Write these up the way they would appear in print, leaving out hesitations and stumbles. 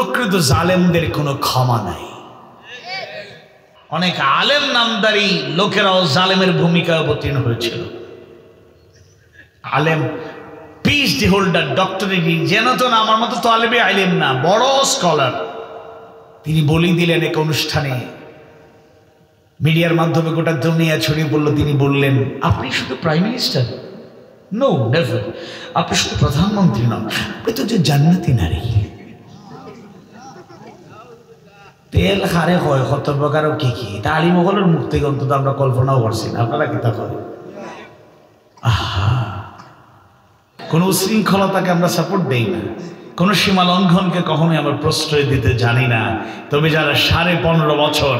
প্রকৃত জালেমদের কোনো ক্ষমা নাই। অনেক আলেম নামদারি লোকেরাও জালেমের ভূমিকায় অবতীর্ণ হয়েছিল। আলেম পিএইচডি হোল্ডার, ডক্টরেট, যেন তো না, আমার মতো তালেবে আলেম না, বড় স্কলার, তিনি বলি দিলেন এক অনুষ্ঠানে, মিডিয়ার মাধ্যমে গোটা দুনিয়া ছড়িয়ে পড়ল। তিনি বললেন, আপনি শুধু প্রাইম মিনিস্টার? No, never. আপনি শুধু প্রধানমন্ত্রী নন, আপনি তো যে জান্নাতি নারী। তেল হারে হয় কত প্রকার কি কি, তালি মোগলের মুখ থেকে অন্তত আমরা কল্পনাও করছি না। আপনারা কি তা করেন? আহা, কোন উশৃঙ্খলতাকে আমরা সাপোর্ট দেই না, কোন সীমা লঙ্ঘনকে কখনোই আমরা প্রশ্রয় দিতে জানি না। তবে যারা 15.5 বছর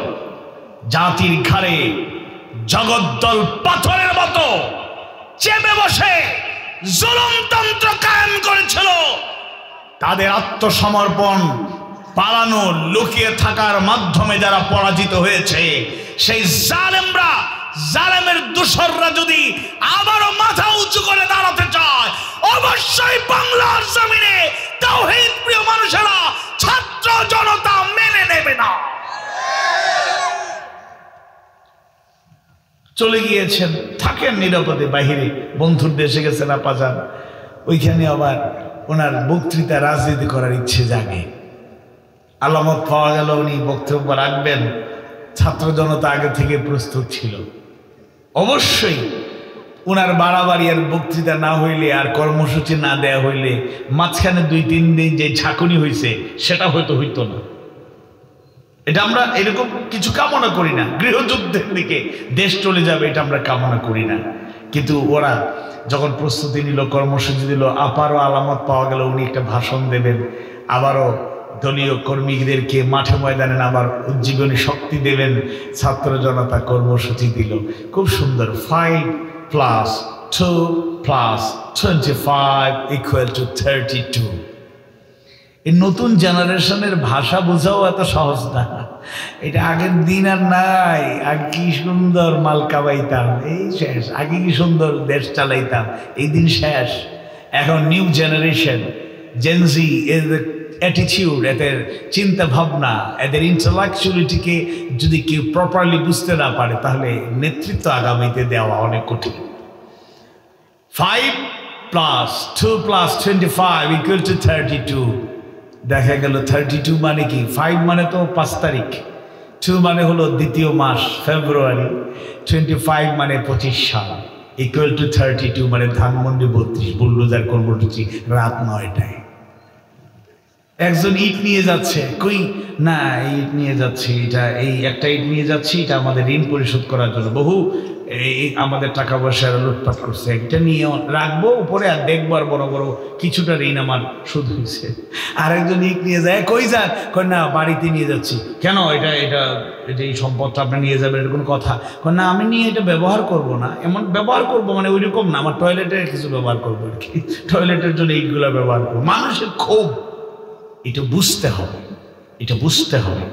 জাতির ঘাড়ে জগদ্দল পাথরের মতো চেপে বসে জুলুমতন্ত্র কায়েম করেছিল, তাদের আত্মসমর্পণ, পালানো, লুকিয়ে থাকার মাধ্যমে যারা পরাজিত হয়েছে, সেই জালেমরা, জালেমের দোসররা যদি আবারও মাথা উঁচু করে দাঁড়াতে চায়, অবশ্যই বাংলার জমিনে তাওহীদ প্রিয় মানুষেরা, ছাত্র জনতা মেনে নেবে না। চলে গিয়েছেন, থাকেন নিরাপদে বাহিরে, বন্ধুর দেশে গেছেন আপাজান, ওইখানে আবার ওনার বক্তৃতা রাজনীতি করার ইচ্ছে জাগে। আলামত পাওয়া গেল উনি বক্তব্য রাখবেন, ছাত্র জনতা আগে থেকে প্রস্তুত ছিল। অবশ্যই ওনার বাড়াবাড়ি আর বক্তৃতা না হইলে, আর কর্মসূচি না দেয়া হইলে, মাঝখানে 2-3 দিন যে ঝাঁকুনি হয়েছে সেটা হয়তো হইতো না। এটা আমরা এরকম কিছু কামনা করি না, গৃহযুদ্ধের দিকে দেশ চলে যাবে এটা আমরা কামনা করি না। কিন্তু ওরা যখন প্রস্তুতি নিল, কর্মসূচি দিল, আবারও আলামত পাওয়া গেল উনি একটা ভাষণ দেবেন, আবারও দলীয় কর্মীদেরকে মাঠে ময়দানে আবার উজ্জীবনী শক্তি দেবেন। ছাত্র জনতা কর্মসূচি দিল, খুব সুন্দর। 5 + 2 + 25 = 32। এই নতুন জেনারেশনের ভাষা বোঝাও এত সহজ না। এটা আগের দিন আর নাই। আগে কি সুন্দর মাল কাবাইতাম, এই শেষ। আগে কি সুন্দর দেশ চালাইতাম, এই দিন শেষ। এখন নিউ জেনারেশন, জেনজি, এদের অ্যাটিটিউড, এদের চিন্তা ভাবনা, এদের ইন্টেলেকচুয়ালিটিকে যদি কেউ প্রপারলি বুঝতে না পারে, তাহলে নেতৃত্ব আগামীতে দেওয়া অনেক কঠিন। 5 + 2 + 25 = 32। দেখা গেল 32 মানে কি? 5 মানে তো 5 তারিখ, 2 মানে হলো দ্বিতীয় মাস ফেব্রুয়ারি, 25 মানে 25 সাল, = 32 মানে ধানমন্ডি 32, বুলডোজার কর্মসূচি রাত 9টায়। একজন ইট নিয়ে যাচ্ছে, কই না ইট নিয়ে যাচ্ছি, এটা এই একটা ইট নিয়ে যাচ্ছি, এটা আমাদের ঋণ পরিশোধ করার জন্য, বহু এই আমাদের টাকা পয়সা লুটপাট করছে, এটা নিয়ে রাখবো উপরে, আর দেখবো আর বড় বড় কিছুটা ঋণ আমার শোধ হয়েছে। আরেকজন ইট নিয়ে যায়, কই যান? কই না বাড়িতে নিয়ে যাচ্ছি। কেন? এটা এটা এটা এই সম্পদটা আপনি নিয়ে যাবেন, এটা কোনো কথা? কই না আমি নিয়ে এটা ব্যবহার করব না। এমন ব্যবহার করব মানে ওই রকম না, আমার টয়লেটে কিছু ব্যবহার করবো আর কি, টয়লেটের জন্য ইটগুলো ব্যবহার করবো। মানুষের ক্ষোভ, এটা বুঝতে হবে, এটা বুঝতে হবে।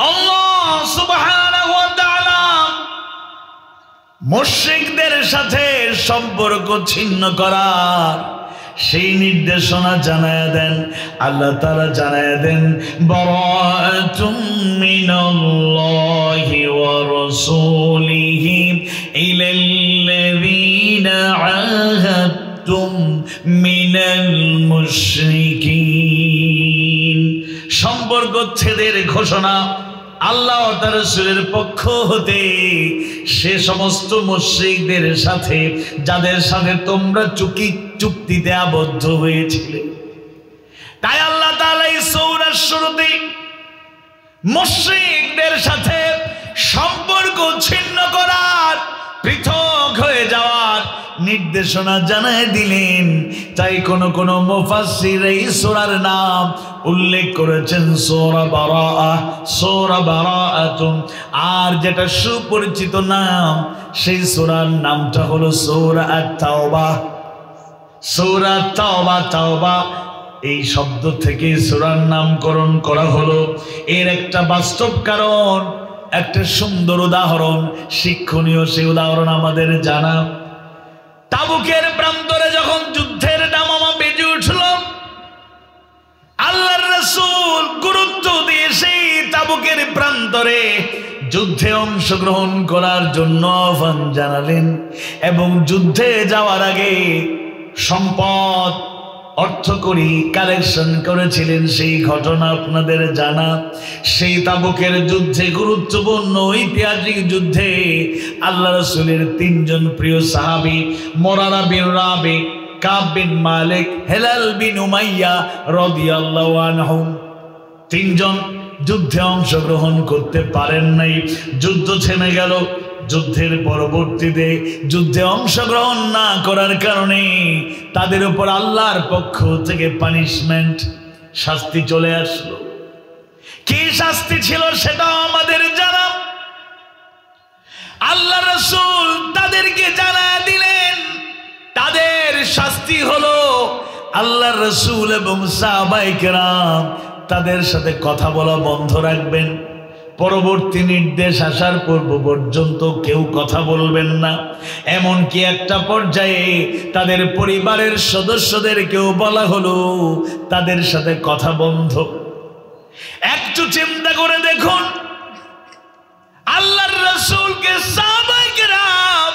আল্লাহ সুবহানাহু ওয়া তাআলা মুশরিকদের সাথে সম্পর্ক ছিন্ন করার সেই নির্দেশনা জানায় দেন। আল্লাহ তাআলা জানায় দেন, বারাআতুম মিনাল্লাহি ওয়া রাসূলিহি ইলাল্লাযীনা আহাদতুম মিনাল মুশরিকিন। সম্পর্ক ছেদের ঘোষণা আল্লাহ ও তার রাসূলের পক্ষ হতে সে সমস্ত মুশরিকদের সাথে যাদের সাথে তোমরা চুক্তিতে আবদ্ধ হয়েছিলে। তাই আল্লাহ তাআলা এই সূরার শুরুতে মুশরিকদের সাথে সম্পর্ক ছিন্ন করার, পৃথক হয়ে যাওয়ার নির্দেশনা জানায় দিলেন। তাই কোন মুফাসসির এই সূরার নাম উল্লেখ করেছেন সূরা বারাআহ, সূরা বারাআতুন। আর যেটা সুপরিচিত নাম, সেই সূরার নামটা হলো সূরা আত-তাওবা। সূরা তাওবা, তাওবা এই শব্দ থেকে সূরার নামকরণ করা হলো। এর একটা বাস্তব কারণ, একটা সুন্দর উদাহরণ, শিক্ষণীয় সেই উদাহরণ আমাদের জানা। তাবুকের প্রান্তরে যখন যুদ্ধের দামামা বেজে উঠল, আল্লাহর রাসূল তাবুকের প্রান্তরে যুদ্ধে অংশগ্রহণ করার জন্য আহ্বান জানালেন এবং যুদ্ধে যাওয়ার আগে সম্পদ অর্থকড়ি কালেকশন করেছিলেন। সেই ঘটনা আপনাদের জানা। সেই তাবুকের যুদ্ধে, গুরুত্বপূর্ণ ঐতিহাসিক যুদ্ধে আল্লাহ রাসূলের তিনজন প্রিয় সাহাবী মুরারা বিন রাবি, কাব বিন মালিক, হেলাল বিন উমাইয়া রাদিয়াল্লাহু আনহুম তিনজন যুদ্ধে অংশগ্রহণ করতে পারেন নাই। যুদ্ধ থেমে গেল। যুদ্ধের পরবর্তীতে যুদ্ধে অংশগ্রহণ না করার কারণে তাদের উপর আল্লাহর পক্ষ থেকে পানিশমেন্ট, শাস্তি চলে আসলো। কি শাস্তি ছিল সেটাও আমাদের জানা। আল্লাহ রাসূল তাদেরকে জানায় দিলেন তাদের শাস্তি হলো আল্লাহর রাসূল এবং সাহাবায়ে কেরাম তাদের সাথে কথা বলা বন্ধ রাখবেন। পরবর্তী নির্দেশ আসার পূর্ব পর্যন্ত কেউ কথা বলবেন না। এমনকি একটা পর্যায়ে তাদের পরিবারের সদস্যদেরকেও বলা হলো তাদের সাথে কথা বন্ধ। একটু চিন্তা করে দেখুন, আল্লাহর রাসূলকে সাহাবায়ে কেরাম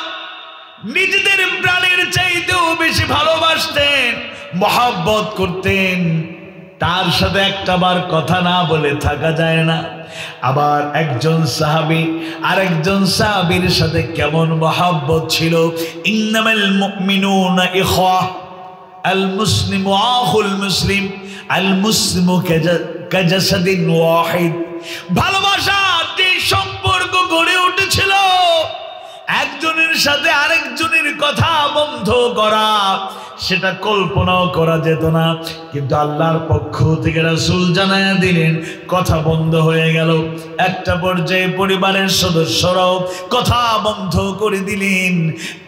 নিজেদের প্রাণের চাইতেও বেশি ভালোবাসতেন, মহব্বত করতেন। তার সাথে একটাবার কথা না বলে থাকা যায় না। আবার একজন সাহাবী আরেকজন সাহাবীর সাথে কেমন মহব্বত ছিল। ইন্নামাল মুমিনুনা ইখওয়া, আল মুসলিমু আখুল মুসলিম, আল মুসলিমু কাজাসাদিন ওয়াহিদ। ভালোবাসার যে সম্পর্ক গড়ে উঠেছিল, একজনের সাথে আরেকজনের কথা বন্ধ করা, সেটা কল্পনাও করা যেত না। কিন্তু আল্লাহর পক্ষ থেকে রাসূল জানায়া দিলেন কথা বন্ধ হয়ে গেল। একটা পর্যায়ে পরিবারের সদস্যরাও কথা বন্ধ করে দিলেন।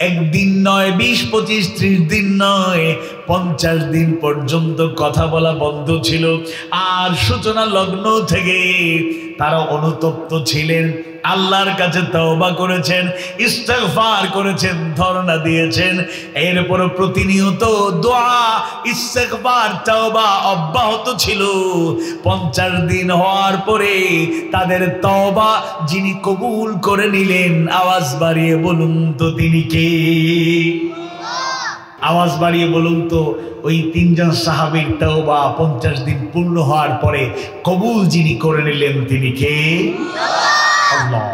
একদিন নয়, 20, 25, 30 দিন নয়, 50 দিন পর্যন্ত কথা বলা বন্ধ ছিল। আর সূচনা লগ্ন থেকে তারা অনুতপ্ত ছিলেন, আল্লাহর কাছে তওবা করেছেন, ইস্তিগফার করেছেন, ধরনা দিয়েছেন। এরপর প্রতিনিয়ত দোয়া, ইস্তিগফার, তওবা অব্যাহত ছিল। 50 দিন হওয়ার পরে তাদের তওবা যিনি কবুল করে নিলেন, আওয়াজ বাড়িয়ে বলুন তো তিনি কে? আওয়াজ বাড়িয়ে বলুন তো ওই তিনজন সাহাবীর তওবা 50 দিন পূর্ণ হওয়ার পরে কবুল যিনি করে নিলেন তিনি কে? আল্লাহ।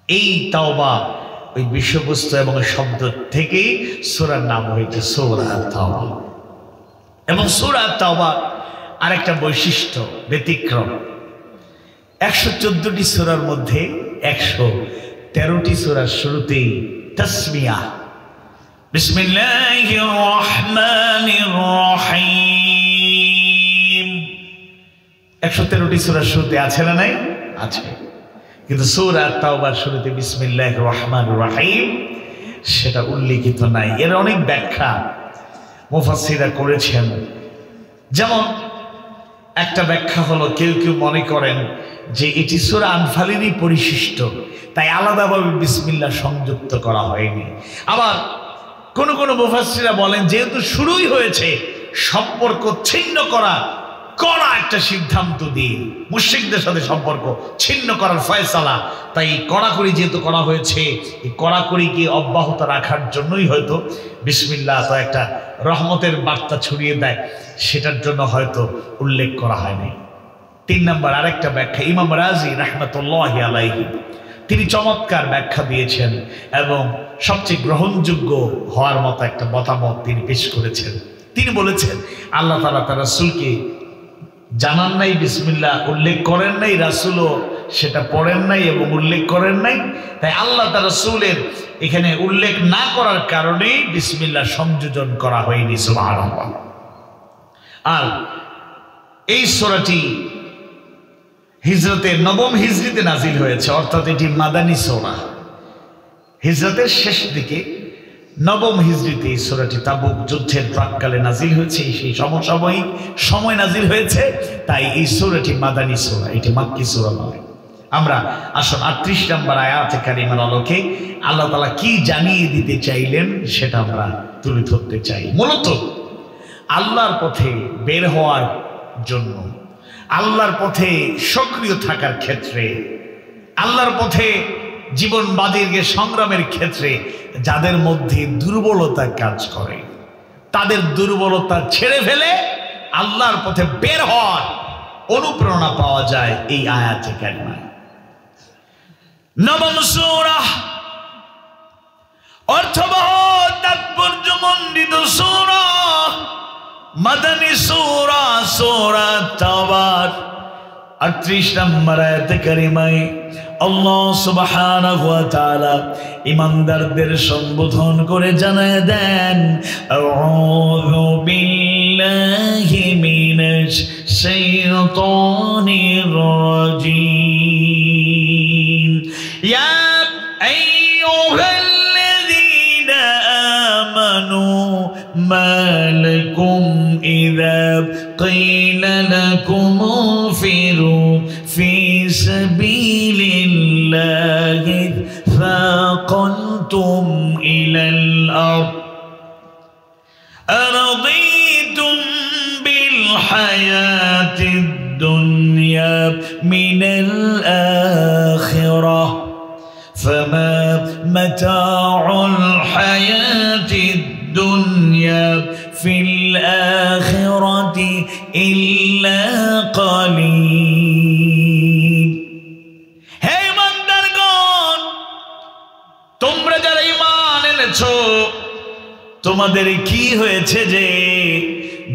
এই তাওবা, ওই বিষয়বস্তু এবং শব্দ থেকেই সূরার নাম হয়েছে সূরা তাওবা। এবং সূরা তাওবা আরেকটা বৈশিষ্ট্য, ব্যতিক্রম। 114টি সূরার মধ্যে 113টি সূরার শুরুতেই তাসমিয়া, বিসমিল্লাহির রহমানির রহিম। 113টি সূরার শুরুতে আছে না নাই? আছে। কিন্তু সূরা তাওবার শুরুতে বিসমিল্লাহির রহমানির রহিম সেটা উল্লেখিত নাই। এর অনেক ব্যাখ্যা মুফাসসিররা করেছেন। যেমন একটা ব্যাখ্যা হলো, কেউ কেউ মনে করেন যে এটি সূরা আনফালেরই পরিশিষ্ট, তাই আলাদাভাবে বিসমিল্লাহ সংযুক্ত করা হয়নি। আবার কোন কোন মুফাসসিররা বলেন যেহেতু শুরুই হয়েছে, সম্পর্ক ছিন্ন করা একটা সিদ্ধান্ত দিয়ে মুশরিকদের সাথে সম্পর্ক ছিন্ন করার ফয়সালা, তাই কড়াকড়ি যেহেতু করা হয়েছে, এই কড়াকড়িকে অব্যাহত রাখার জন্যই হয়তো বিসমিল্লাহ তো একটা রহমতের বার্তা ছড়িয়ে দেয়, সেটার জন্য হয়তো উল্লেখ করা হয়নি। 3 নম্বর আরেকটা ব্যাখ্যা, ইমাম রাজি রাহমাতুল্লাহি আলাইহি তিনি চমৎকার ব্যাখ্যা দিয়েছেন এবং সবচেয়ে গ্রহণযোগ্য হওয়ার মতো একটা মতামত তিনি পেশ করেছেন। তিনি বলেছেন আল্লাহ তাআলা তার রাসূলকে জানান নাই, বিসমিল্লাহ উল্লেখ করেন নাই, রাসূলও সেটা পড়েন নাই এবং উল্লেখ করেন নাই। তাই আল্লাহ তার রাসূলের এখানে উল্লেখ না করার কারণে বিসমিল্লাহ সংযোজন করা হয়নি। সুবহানাল্লাহ। আর এই সূরাটি হিজরতের 9ম হিজরিতে নাজিল হয়েছে, অর্থাৎ এটি মাদানী সূরা। হিজরতের শেষ দিকে 9ম হিজরিতে এই সূরাটি তাবুক যুদ্ধের প্রাক্কালে নাজিল হয়েছে, সেই সমসাময়িক সময় নাজিল হয়েছে। তাই এই সূরাটি মাদানী সূরা, এটি মাক্কী সূরা নয়। আমরা আসুন 38 নম্বর আয়াতে কারিমার আলোকে আল্লাহ তাআলা কি জানিয়ে দিতে চাইলেন সেটা আমরা তুলে ধরতে চাই। মূলত আল্লাহর পথে বের হওয়ার জন্য আল্লাহর পথে সক্রিয় থাকার ক্ষেত্রে, আল্লাহর পথে জীবন বাজিরকে সংগ্রামের ক্ষেত্রে যাদের মধ্যে দুর্বলতা কাজ করে, তাদের দুর্বলতা ছেড়ে ফেলে আল্লাহর পথে বের হওয়ার অনুপ্রেরণা পাওয়া যায় এই আয়াতে কারিমায়। নবম সূরা, অর্থবহ তাৎপর্যমণ্ডিত সূরা, মাদানী সূরা, সূরা তাওবার 38 নম্বর আয়াতে কারিমায় আল্লাহ সুবহানাহু ওয়া তাআলা ঈমানদারদের সম্বোধন করে জানায় দেন, আউযু বিল্লাহি মিনাশ শাইতানির রাজীম, ইয়া আইয়ুহাল্লাযীনা আমানু মা লাকুম ইযা ক্বিলা লাকুম ফিরু ফি সাবিলিল্লাহি ফাকালতুম ইলাল আরদ আরদিতুম বিল হায়াতিদ দুনিয়া মিনাল আখিরাহ ফামা মাতাউল হায়াতিদ দুনিয়া ফিল আখিরাতি ইল্লা কালিল। হে ইমানদারগণ, তোমরা যারা ঈমান এনেছো, তোমাদের কি হয়েছে যে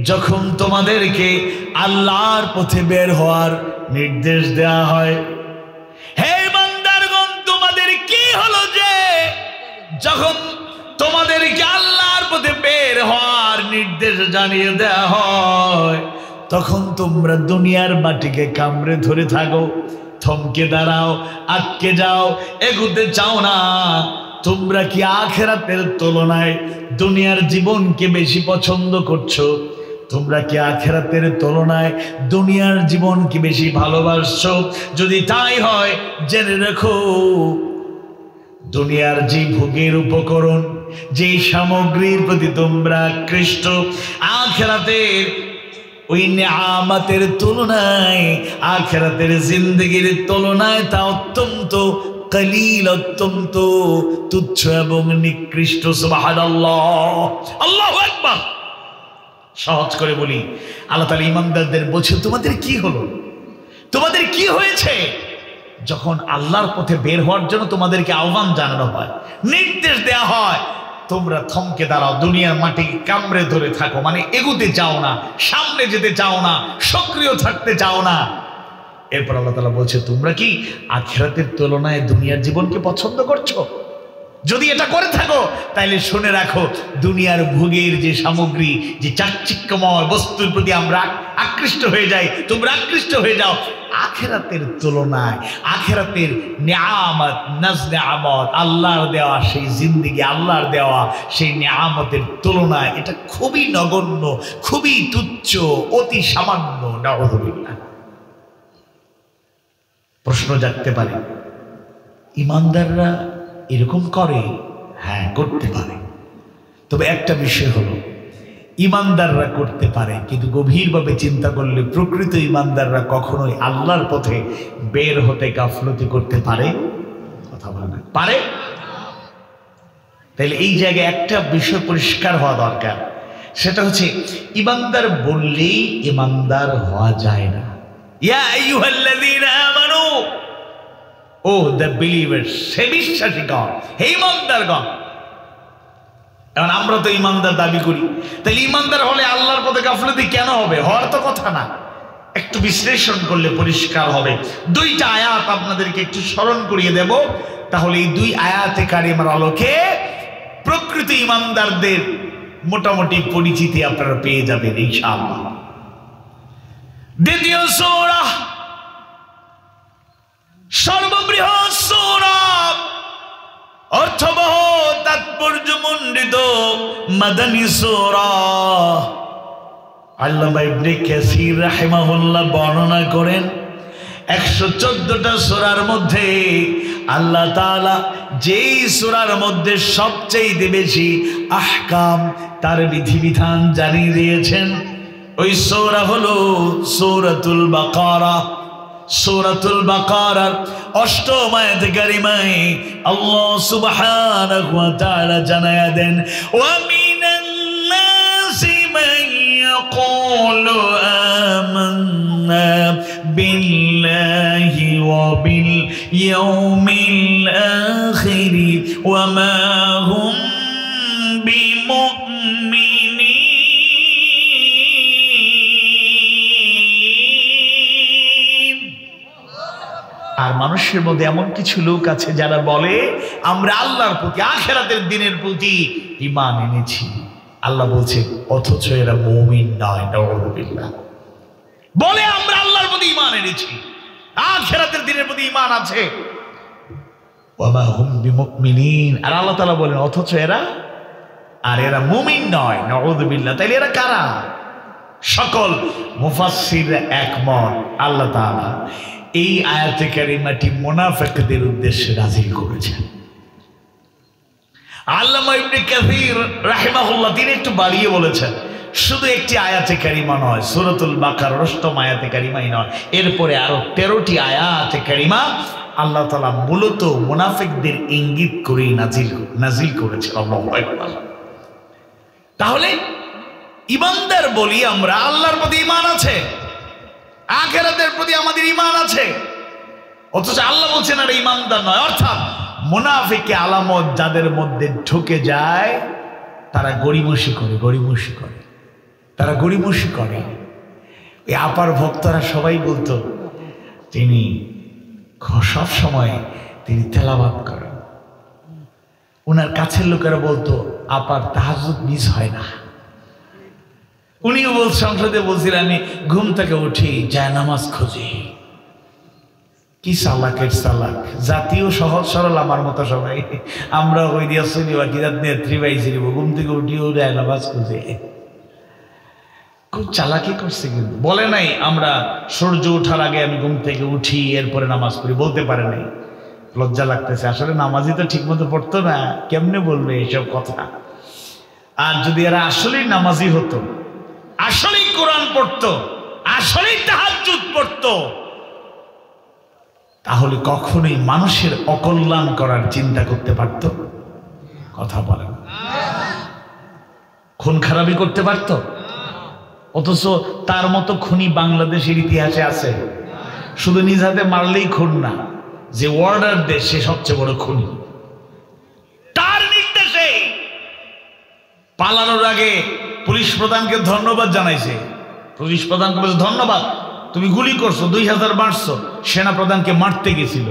যখন তোমাদেরকে আল্লাহর পথে বের হওয়ার নির্দেশ দেওয়া হয়, হে ইমানদারগণ, তোমাদের কি হলো যে যখন তোমাদেরকে আল্লাহর পথে বের হওয়ার নির্দেশ জানিয়ে দেওয়া হয়, তখন তোমরা দুনিয়ার মাটিকে কামড়ে ধরে থাকো, থমকে দাঁড়াও, আটকে যাও, এগোতে চাও না। তোমরা কি আখিরাতের তুলনায় দুনিয়ার জীবনকে বেশি পছন্দ করছো? তোমরা কি আখিরাতের তুলনায় দুনিয়ার জীবনকে বেশি ভালোবাসছো? যদি তাই হয়, জেনে রেখো দুনিয়ার যে ভোগের উপকরণ, যে সামগ্রীর প্রতি তোমরা আকৃষ্ট, আখিরাতের ওই নিয়ামতের তুলনায়, আখিরাতের জিন্দেগির তুলনায় তা অত্যন্ত কলিল, অত্যন্ত তুচ্ছ এবং নিকৃষ্ট। সুবহানাল্লাহ, আল্লাহু আকবার। সহজ করে বলি, আল্লাহ তাআলা ঈমানদারদের বলছে, তোমাদের কি হলো, তোমাদের কি হয়েছে যখন আল্লাহর পথে বের হওয়ার জন্য তোমাদেরকে আহ্বান জানানো হয়, নির্দেশ দেওয়া হয়, তোমরা থমকে দাঁড়াও, দুনিয়ার মাটিকে কামড়ে ধরে থাকো, মানে এগুতে চাও না, সামনে যেতে চাও না, সক্রিয় থাকতে চাও না। এরপর আল্লাহ তাআলা বলছে, তোমরা কি আখিরাতের তুলনায় দুনিয়ার জীবনকে পছন্দ করছো? যদি এটা করে থাকো তাহলে শুনে রাখো, দুনিয়ার ভোগের যে সামগ্রী, যে চাকচিক্যময় বস্তুর প্রতি আমরা আকৃষ্ট হয়ে যাই, তোমরা আকৃষ্ট হয়ে যাও, আখিরাতের তুলনায়, আখিরাতের নিয়ামত, নাজনিয়ামত, আল্লাহর দেওয়া সেই জিন্দেগি, আল্লাহর দেওয়া সেই নিয়ামতের তুলনায় এটা খুবই নগণ্য, খুবই তুচ্ছ, অতি সামান্য। নাউযুবিল্লাহ। প্রশ্ন জাগতে পারে, ঈমানদাররা এরকম করে? হ্যাঁ, করতে পারে। তবে একটা বিষয় হলো, ঈমানদাররা করতে পারে, কিন্তু গভীরভাবে চিন্তা করলে প্রকৃত ঈমানদাররা কখনোই আল্লাহর পথে বের হতে গাফলতি করতে পারে? কথা বলে না, পারে? তাহলে এই জায়গায় একটা বিষয় পরিষ্কার হওয়া দরকার, সেটা হচ্ছে ঈমানদার বললেই ঈমানদার হওয়া যায় না। ইয়া আইয়ুহাল্লাযীনা আমানু, ও দ্য বিলিভার্স, হে বিশ্বাসীগণ, হে ঈমানদারগণ। এখন আমরা তো ঈমানদার দাবি করি, তাহলে ঈমানদার হলে আল্লাহর পথে গাফলতি কেন হবে? হওয়ার তো কথা না। একটু বিশ্লেষণ করলে পরিষ্কার হবে। দুইটা আয়াত আপনাদেরকে একটু স্মরণ করিয়ে দেব, তাহলে এই দুই আয়াতে কারিমার আলোকে প্রকৃত ঈমানদারদের মোটামুটি পরিচিতি আপনারা পেয়ে যাবেন ইনশাআল্লাহ। দ্বিতীয় সূরা, সর্ববৃহৎ সূরা, অর্থবহ তাৎপর্যমণ্ডিত মাদানী সূরা। আল্লামা ইবনে কাসির রাহিমাহুল্লাহ বর্ণনা করেন, 114টা সূরার মধ্যে আল্লাহ তাআলা যেই সূরার মধ্যে সবচেয়ে বেশি আহকাম, তার বিধিবিধান জানিয়ে দিয়েছেন, ওই সূরা হলো সূরাতুল বাকারা। সূরাতুল বাকারার ৮ম আয়াতে কারিমায় আল্লাহ সুবহানাহু ওয়া তাআলা জানায়া দেন, ওয়া মিনান নাসি মান ইয়াকুলু আমান্না বিল্লাহি ওয়া বিল ইয়াউমিল আখির ওয়া মা হুম বিমুমিনিন। আর মানুষের মধ্যে এমন কিছু লোক আছে যারা বলে আমরা আল্লাহর প্রতি, আখিরাতের দিনের প্রতি ঈমান এনেছি। আল্লাহ বলছে অথচ এরা মুমিন নয়। নাউযুবিল্লাহ। বলে আমরা আল্লাহর প্রতি ঈমান এনেছি, আখিরাতের দিনের প্রতি ঈমান আছে, ওয়া মা হুম বিমুমিনিন। আর আল্লাহ তাআলা বলেন অথচ এরা মুমিন নয়। নাউযুবিল্লাহ। তাইলে এরা কারা? সকল মুফাসসির একমত আল্লাহ তাআলা এই আয়াতে কারিমাটি মুনাফিকদের উদ্দেশ্যে নাযিল করেছেন। আল্লামা ইবনে কাসির রাহিমাহুল্লাহ তিনি একটু বাড়িয়ে বলেছেন, শুধু একটি আয়াতে কারিমা নয়, সূরাতুল বাকারার ৮ম আয়াতে কারিমাই নয়, এরপরে আরো 13টি আয়াতে কারিমা আল্লাহ তাআলা মূলত মুনাফিকদের ইঙ্গিত করেই নাযিল করেছেন। আল্লাহু আকবার। তাহলে ঈমানদার বলি আমরা আল্লাহর প্রতি ঈমান আছে, আখিরাতের প্রতি আমাদের ঈমান আছে, অথচ আল্লাহ বলছেন আর ঈমানদার নয়। অর্থাৎ মুনাফিকে আলামত যাদের মধ্যে ঢুকে যায় তারা গড়িমসি করে, তারা গড়িমসি করে। এই আপার ভক্তরা সবাই বলতো তিনি সব সময় তিনি তেলাওয়াত করেন। ওনার কাছের লোকেরা বলতো আপার তাহাজ্জুদ মিস হয় না। উনিও সংসদে বলছিলেন আমি ঘুম থেকে উঠি যায় নামাজ খুঁজি। কি চালাকের চালাক, জাতীয় সহজ সরল আমার মতো সবাই আমরা ওই দিয়া শুনি বা কি নেত্রী পাইছি ঘুম থেকে উঠিও যায় নামাজ খুঁজে। খুব চালাকি করছে, কিন্তু বলে নাই আমরা সূর্য ওঠার আগে আমি ঘুম থেকে উঠি এরপরে নামাজ পড়ি, বলতে পারে নাই। লজ্জা লাগতেছে, আসলে নামাজই তো ঠিক মতো পড়তো না, কেমনে বলবে এসব কথা। আর যদি এরা আসলেই নামাজি হতো, আসলেই কোরআন পড়তো, আসলেই তাহাজ্জুদ পড়তো, তাহলে কখনোই মানুষের অকল্যাণ করার চিন্তা করতে পারত? কথা বলেন। খুন খারাপি করতে পারত? অথচ তার মতো খুনি বাংলাদেশের ইতিহাসে আছে। শুধু নিজ হাতে মারলেই খুন না, যে অর্ডার দেয় সে সবচেয়ে বড় খুনি। তার নির্দেশে পালানোর আগে পুলিশ প্রধানকে ধন্যবাদ জানাইছে। পুলিশ প্রধানকে বলছে ধন্যবাদ, তুমি গুলি করছো, 2000 মারছো। সেনা প্রধানকে মারতে গেছিল,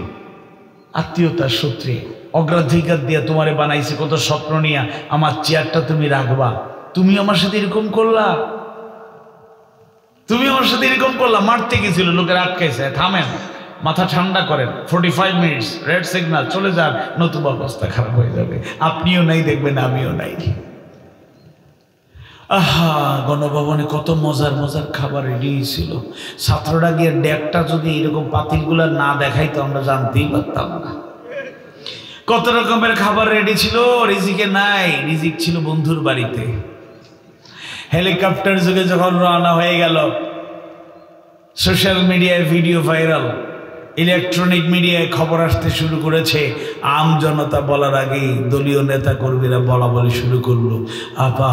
আত্মীয়তার সূত্রে অগ্রাধিকার দিয়ে তোমারে বানাইছে, কত স্বপ্ন নিয়ে আমার চেয়ারটা তুমি রাখবা, তুমি আমার সাথে এরকম করলা, মারতে গেছিল, লোকের আটকাইছে। থামেন, মাথা ঠান্ডা করেন, 45 মিনিটস রেড সিগন্যাল, চলে যান, নতুবা অবস্থা খারাপ হয়ে যাবে। আপনিও নাই দেখবেন, আমিও নাই। আহা, গণভবনে কত মজার মজার খাবার রেডি ছিল। ছাত্ররা গিয়ে ডেকটা যদি এরকম পাতিলগুলা না দেখাইতো আমরা জানতেই পারতাম না। কত রকমের খাবার রেডি ছিল, রিজিকে নাই, রিজিক ছিল বন্ধুর বাড়িতে। হেলিকপ্টার যুগে যখন রওনা হয়ে গেল, সোশ্যাল মিডিয়ায় ভিডিও ভাইরাল, ইলেকট্রনিক মিডিয়ায় খবর আসতে শুরু করেছে। আম জনতা বলার আগেই দলীয় নেতা কর্মীরা বলা বলি শুরু করলো, আপা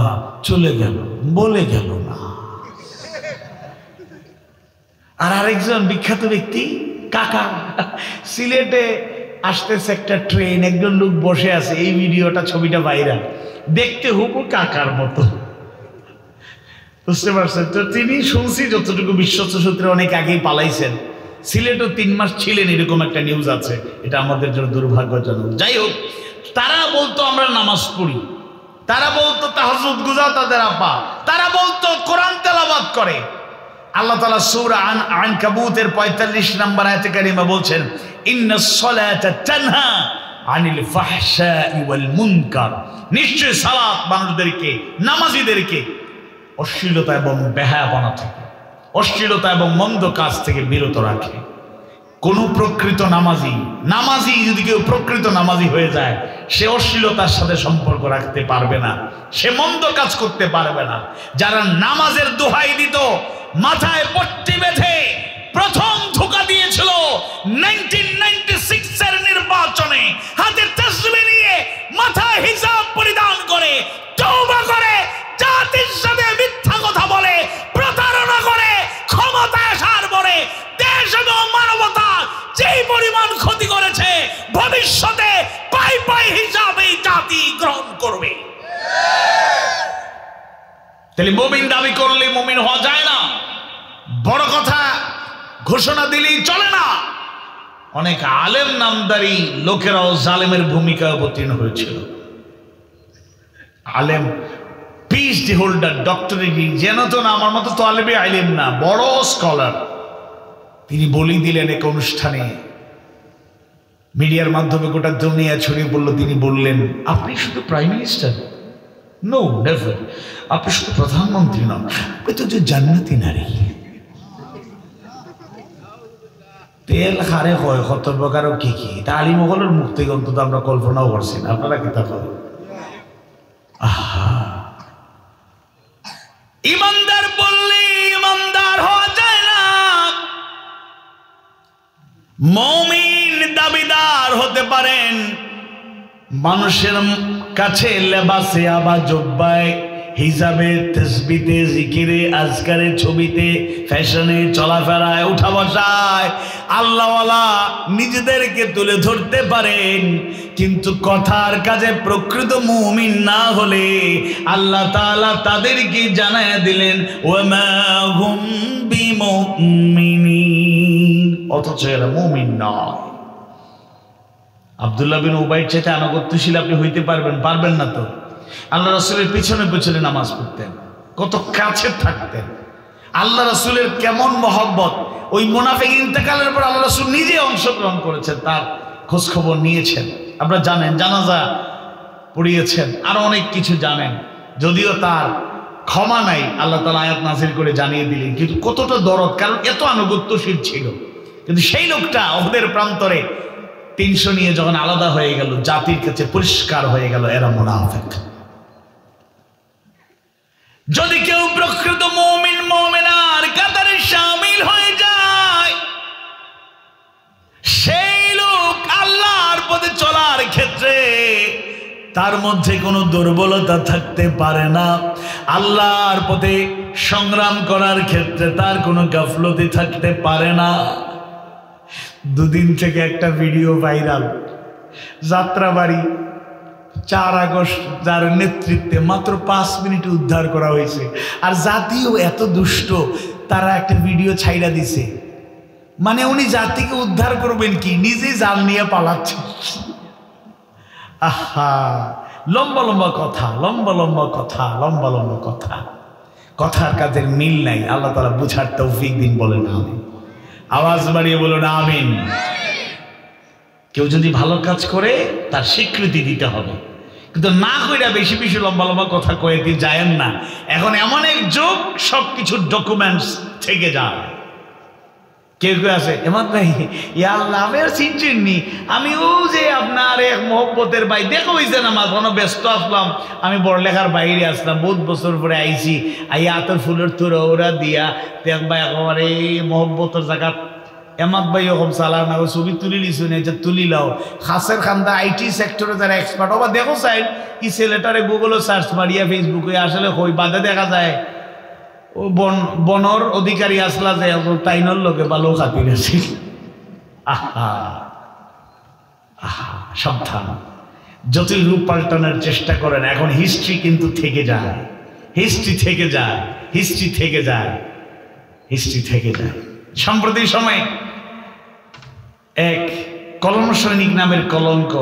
চলে গেল, বলে গেল না। আর আরেকজন বিখ্যাত ব্যক্তি কাকা, সিলেটে আসতেছে একটা ট্রেন, একজন লোক বসে আছে, এই ভিডিওটা ছবিটা ভাইরাল, দেখতে হুবহু কাকার মতো, বুঝতে পারছেন তো? তিনি শুনছি যতটুকু বিশ্বস্ত সূত্রে অনেক আগেই পালাইছেন, সিলেটও 3 মাস ছিলেন, এরকম একটা নিউজ আছে। এটা আমাদের জন্য দুর্ভাগ্যজনক। যাই হোক, তারা বলতো আমরা নামাজ পড়ি, তারা বলতো তাহাজ্জুদ গুজার তাদের আপা, তারা বলতো কোরআন তেলাওয়াত করে। আল্লাহ তাআলা সূরা আনকাবুতের 45 নম্বর আয়াতে কারিমা বলছেন, ইন্নাস সালাতা তানহা আনিল ফাহশাই ওয়াল মুনকার, নিশ্চয় সালাত মানুষদেরকে, নামাজীদেরকে অশ্লীলতা এবং বেহায়াপনা থেকে, অশ্লীলতা এবং মন্দ কাজ থেকে বিরত রাখে। কোন প্রকৃত নামাজি যদি কেউ প্রকৃত নামাজি হয়ে যায়, সে অশ্লীলতার সাথে সম্পর্ক রাখতে পারবে না, সে মন্দ কাজ করতে পারবে না। যারা নামাজের দোহাই দিত, মাথায় পট্টি বেঁধে প্রথম ধোঁকা দিয়েছিল 1996 এর নির্বাচনে, হাতে তাসবিহ নিয়ে মাথায় হিজাব পরিধান করে তওবা করে জাতির সাথে মিথ্যা কথা বলে প্রতারণা করে ক্ষমতায় আসার পরে দেশ এবং মানবতা যেই পরিমাণ ক্ষতি করেছে, ভবিষ্যতে পাই পাই হিসাবে জাতি গ্রহণ করবে। তাহলে মুমিন দাবি করলে মুমিন হওয়া যায় না, বড় কথা ঘোষণা দিলেই চলে না। অনেক আলেম নামদারি লোকেরাও জালেমের ভূমিকায় অবতীর্ণ হয়েছিল। আলেম, পিএইচডি হোল্ডার, ডক্টরেট, যেন তো না, আমার মতো তো আলেমে আলেম না, বড় স্কলার, তিনি বলি দিলেন এক অনুষ্ঠানে, মিডিয়ার মাধ্যমে গোটা দুনিয়া ছড়িয়ে পড়ল। তিনি বললেন, আপনি শুধু প্রাইম মিনিস্টার? No, never. আপনি শুধু প্রধানমন্ত্রী নন, আপনি তো যে জান্নাতি নারী। তেল হারে হয় কত প্রকার কি কি, তা আলিমহলের মুখ থেকে অন্তত আমরা কল্পনাও করছি না। আপনারা কি তা করেন? আহা, ইমানদার বললে ইমানদার হওয়া যায় না। মুমিন দাবিদার হতে পারেন মানুষের কাছে লেবাসে, আবার জব্বায়, হিসাবে, তাসবিতে, জিকিরে, আজকারে, ছবিতে, ফ্যাশনে, চলাফেরায়, উঠা বসায় আল্লাহওয়ালা নিজেদেরকে তুলে ধরতে পারেন, কিন্তু কথার কাজে প্রকৃত মুমিন না হলে আল্লাহ তাআলা তাদেরকে জানায় দিলেন ওয়ামা হুম বিমুমিনিন, অথচ এরা মুমিন নয়। আব্দুল্লাহ বিন উবাইর চাইতে আনুগত্যশীল আপনি হইতে পারবেন না তো। আল্লাহ রাসূলের পিছনে পিছনে নামাজ পড়তেন, কত কাছে থাকতেন। আল্লাহ রাসূলের কেমন মহব্বত, ওই মুনাফিক ইন্তেকালের পর আল্লাহ রাসূল নিজে অংশগ্রহণ করেছেন, তার খোঁজ খবর নিয়েছেন। আপনারা জানেন, জানাজা পড়িয়েছেন, আরো অনেক কিছু জানেন। যদিও তার ক্ষমা নাই, আল্লাহ তাআলা আয়াত নাযিল করে জানিয়ে দিলেন, কিন্তু কতটা দরদ, কারণ এত আনুগত্যশীল ছিল। কিন্তু সেই লোকটা ওদের প্রান্তরে 300 নিয়ে যখন আলাদা হয়ে গেল, জাতির কাছে পরিষ্কার হয়ে গেল এরা মুনাফিক। যদি কেউ প্রকৃত মুমিন মুমিনার কাতারে শামিল হয়ে যায়, সেই লোক আল্লাহর পথে চলার ক্ষেত্রে তার মধ্যে কোনো দুর্বলতা থাকতে পারে না। আল্লাহর পথে সংগ্রাম করার ক্ষেত্রে তার কোনো গাফলতি থাকতে পারে না। দুদিন থেকে একটা ভিডিও ভাইরাল, যাত্রাবাড়ি 4 আগস্ট যার নেতৃত্বে মাত্র 5 মিনিটে উদ্ধার করা হয়েছে। আর জাতিও এত দুষ্ট, তারা একটা ভিডিও ছাইড়া দিছে, মানে উনি জাতিকে উদ্ধার করবেন কি, নিজেই জান নিয়ে পালাচ্ছে। আহা, লম্বা লম্বা কথা, লম্বা লম্বা কথা, লম্বা লম্বা কথা, কথার কাজের মিল নাই। আল্লাহ তাআলা বুঝার তৌফিক দিন, বলেন আমিন। আওয়াজ বাড়িয়ে বলুন আমিন। কেউ যদি ভালো কাজ করে তার স্বীকৃতি দিতে হবে, কিন্তু না কইরা বেশি বেশি লম্বা লম্বা কথা কয়ে কি যায়েন না। এখন এমন এক যুগ, সবকিছুর ডকুমেন্টস থেকে যায়। কেউ কেউ আছে, এমন ভাই ইয়া আল্লাহ আমি আর চিনচিনি, আমি ও যে আপনার এক মহব্বতের ভাই, দেখো হইছে না, মাঝখানে ব্যস্ত আসলাম, আমি পড়ালেখার বাইরে আসলাম, বহুত বছর পরে আইছি, আই আতর ফুলের তোরা ওরা দিয়া দেখবা একেবারে মহব্বতের জায়গা। এমাদ ভাই ওরকম চালাও না, ছবি তুলি লিছু না, যে তুলি লাও। খাসের খান্দা আইটি সেক্টরে যারা এক্সপার্ট, ওবা দেখো চাই কি ছেলেটারে গুগলে সার্চ মারিয়া ফেসবুকে আসলে হই বাদে দেখা যায় ও বনর অধিকারী আসলা যে তাইনর লোকে ভালো খাতির আছে। আহা আহা, সাবধান, যতই রূপ পাল্টানোর চেষ্টা করেন, এখন হিস্ট্রি কিন্তু থেকে যায়, হিস্ট্রি থেকে যায়, হিস্ট্রি থেকে যায়, হিস্ট্রি থেকে যায়। সাম্প্রতিক সময় এক কলম সৈনিক নামের কলঙ্ক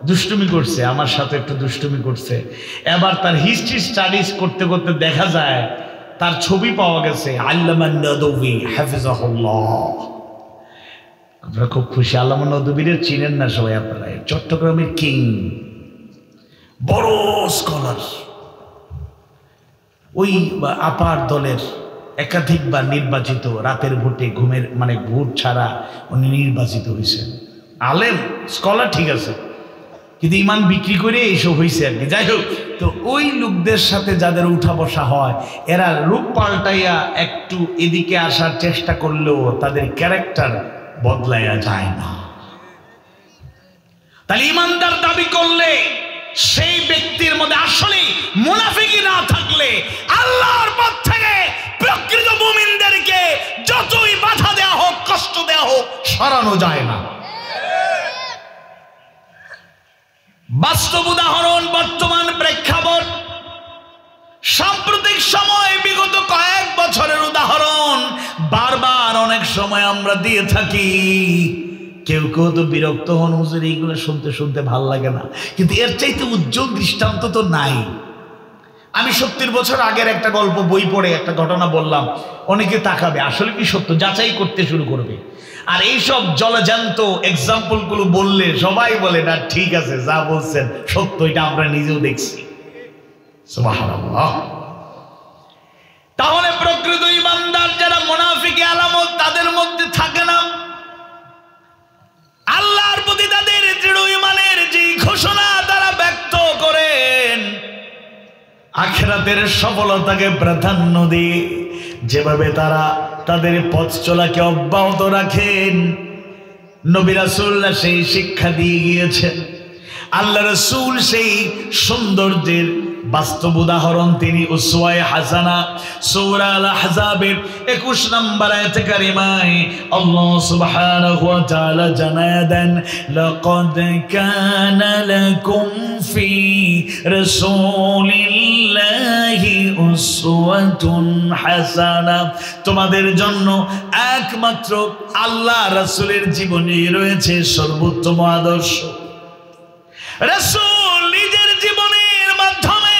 দুষ্টুমি করছে, আমার সাথে একটু দুষ্টুমি করছে। এবার তার হিস্ট্রি স্টাডিজ করতে করতে দেখা যায় তার ছবি পাওয়া গেছে, আল্লামা নদভী হাফিজাহুল্লাহ। আপনারা খুব খুশি, আল্লামা নদভীর চিনেন না সবাই আপনারা, চট্টগ্রামের কিং, বড় স্কলার। ওই আপার দলের একাধিকবার নির্বাচিত, রাতের ভোটে ঘুমের মানে ভোট ছাড়া উনি নির্বাচিত হয়েছেন। আলেম স্কলার ঠিক আছে, কিন্তু ইমান বিক্রি করে এইসব হয়েছে আর কি। যাই হোক, তো ওই লোকদের সাথে যাদের উঠা বসা হয়, এরা রূপ পাল্টাইয়া একটু এদিকে আসার চেষ্টা করলেও তাদের ক্যারেক্টার বদলাইয়া যায় না। তাহলে ইমানদার দাবি করলে সেই ব্যক্তির মধ্যে আসলে মুনাফিকি না থাকলে আল্লাহর পথ থেকে প্রকৃত মুমিনদেরকে যতই বাধা দেওয়া হোক, কষ্ট দেওয়া হোক, সরানো যায় না। বাস্তব উদাহরণ, বর্তমান প্রেক্ষাপট, সাম্প্রতিক সময় বিগত কয়েক বছরের উদাহরণ বারবার অনেক সময় আমরা দিয়ে থাকি। কেউ কেউ তো বিরক্ত হন, হুজুর এইগুলো শুনতে শুনতে ভাল লাগে না, কিন্তু এর চাইতে উজ্জ্বল দৃষ্টান্ত তো নাই। আমি 70 বছর আগের একটা গল্প বই পড়ে একটা ঘটনা বললাম, অনেকে তাকাবে আসলে কি সত্য, যাচাই করতে শুরু করবে। আর এইসব জলজান্ত এক্সাম্পল গুলো বললে সবাই বলে না ঠিক আছে, যা বলছেন সত্য, এটা আমরা নিজেও দেখছি। সুবহানাল্লাহ। তাহলে প্রকৃত ইমানদার যারা মুনাফিকি আলামত তাদের মধ্যে থাকে না। আল্লাহর প্রতি তাদের দৃঢ় ইমানের যে ঘোষণা তারা ব্যক্ত করেন, আখিরাতের সফলতাকে প্রাধান্য দিয়ে যেভাবে তারা তাদের পথ চলাকে অব্যাহত রাখেন, নবী রাসূলুল্লাহ সেই শিক্ষা দিয়ে গিয়েছেন। আল্লাহ রাসূল সেই সৌন্দর্যের বাস্তব উদাহরণ, তিনি উসওয়ায়ে হাসানা। সূরা আল আহজাবের 21 নম্বর আয়াতে কারিমায় আল্লাহ সুবহানাহু ওয়া তাআলা জানায়া দেন, লাকাদ কানা লাকুম ফি রাসূলিল্লাহি উসওয়াতুন হাসানা, তোমাদের জন্য একমাত্র আল্লাহ রাসূলের জীবনে রয়েছে সর্বোত্তম আদর্শ। রাসূল নিজের জীবনের মাধ্যমে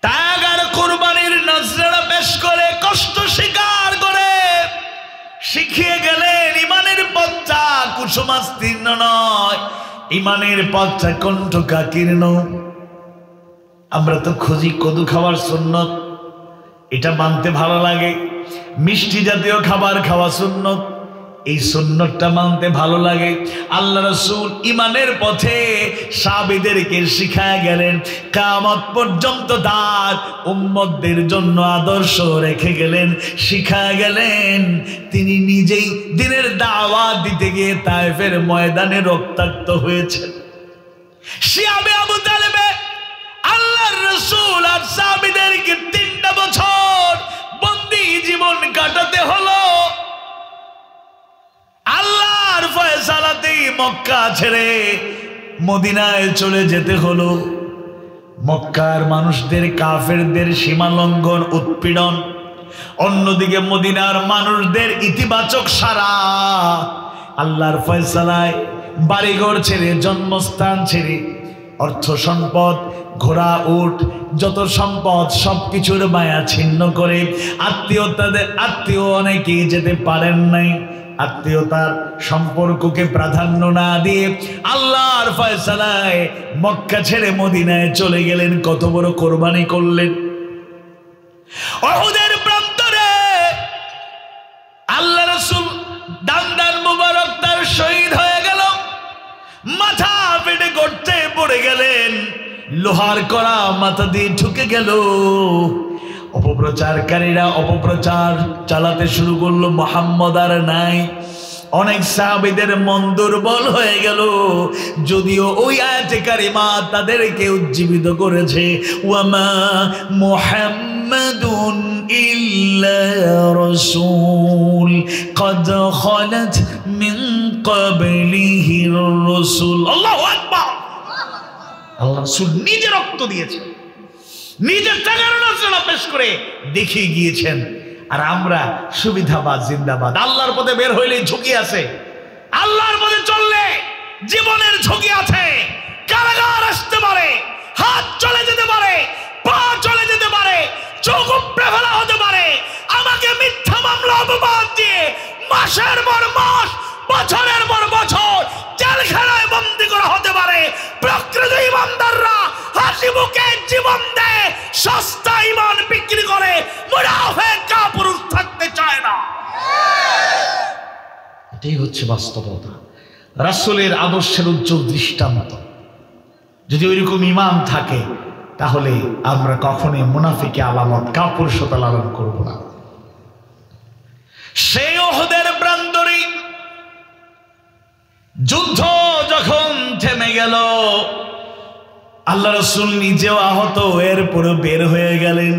ত্যাগ আর কুরবানির নজরানা পেশ করে, কষ্ট স্বীকার করে শিখিয়ে গেলেন ইমানের পথটা কুসুমাস্তীর্ণ নয়, ইমানের পথটা কণ্ঠকাকীর্ণ। আমরা তো খুঁজি কদু খাওয়ার সুন্নত, এটা মানতে ভালো লাগে। মিষ্টি জাতীয় খাবার খাওয়া সুন্নত, এই সুন্নতটা মানতে ভালো লাগে। আল্লাহ রাসূল ইমানের পথে সাহাবীদেরকে শিখায় গেলেন, কিয়ামত পর্যন্ত তার উম্মতদের জন্য আদর্শ রেখে গেলেন, শিখায় গেলেন। তিনি নিজেই দ্বীনের দাওয়াত দিতে গিয়ে তায়েফের ময়দানে রক্তাক্ত হয়েছেন। শিয়াবে আবু তালেবে আল্লাহর রাসূল আর সাহাবীদেরকে 3টা বছর বন্দী জীবন কাটাতে হলো। আল্লাহর ফয়সালাতেই মক্কা ছেড়ে মদিনায় চলে যেতে হলো। মক্কার মানুষদের, কাফেরদের সীমা লঙ্ঘন, উৎপীড়ন, অন্যদিকে মদিনার মানুষদের ইতিবাচক সাড়া। আল্লাহর ফয়সালায় বাড়িঘর ছেড়ে, জন্মস্থান ছেড়ে, অর্থ সম্পদ, ঘোড়া উট, যত সম্পদ সবকিছুর মায়া ছিন্ন করে আত্মীয় অনেকেই যেতে পারেন নাই। আত্মীয়তার সম্পর্ককে প্রাধান্য না দিয়ে আল্লাহর ফয়সালায় মক্কা ছেড়ে মদিনায় চলে গেলেন। কত বড় কোরবানি করলেন। উহুদের প্রান্তরে আল্লাহ রাসূল দান মুবারক তার শহীদ হয়ে গেল, মাথা ফেটে গর্তে পড়ে গেলেন, লোহার কড়া মাথা দিয়ে ঢুকে গেল। অপপ্রচারকারীরা অপপ্রচার চালাতে শুরু করলো, মুহাম্মদ আর নাই। অনেক সাহাবীদের মন দুর্বল হয়ে গেল, যদিও ওই আয়াতে কারিমা তাদেরকে উজ্জীবিত করেছে, ওয়ামা মুহাম্মাদুন ইল্লা রাসূল قد خلت من قبله الرسل। আল্লাহু আকবার। আল্লাহ রাসূল নিজে রক্ত দিয়েছেন, নিজের টাকার নজরানা পেশ করে দেখিয়ে গিয়েছেন। আর আমরা সুবিধাবাদ জিন্দাবাদ। আল্লাহর পথে বের হইলেই ঝুঁকি আছে, আল্লাহর পথে চললে জীবনের ঝুঁকি আছে। কারাগার আসতে পারে, হাত চলে যেতে পারে, পা চলে যেতে পারে, চোখ উপড়ে ফেলা হতে পারে। আমাকে মিথ্যা মামলা অপবাদ দিয়ে মাসের পর মাস, বছরের পর বছর জেলখানায় বন্দী করা হতে পারে। প্রকৃত ইমানদাররা হাসি মুখে জীবন দেয়, সস্তা ইমান বিক্রি করে মুনাফিক কাপুরুষ থাকতে চায় না। এটাই হচ্ছে বাস্তবতা। রাসূলের আদর্শের উজ্জ্বল দৃষ্টান্ত। যদি ওইরকম ঈমান থাকে তাহলে আমরা কখনোই মুনাফিকি আলামত কাপুরুষতা লালন করব না। সেই উহুদের প্রান্তরে যুদ্ধ যখন থেমে গেল, আল্লাহ রাসূল নিজেও আহত, এরপরে বের হয়ে গেলেন।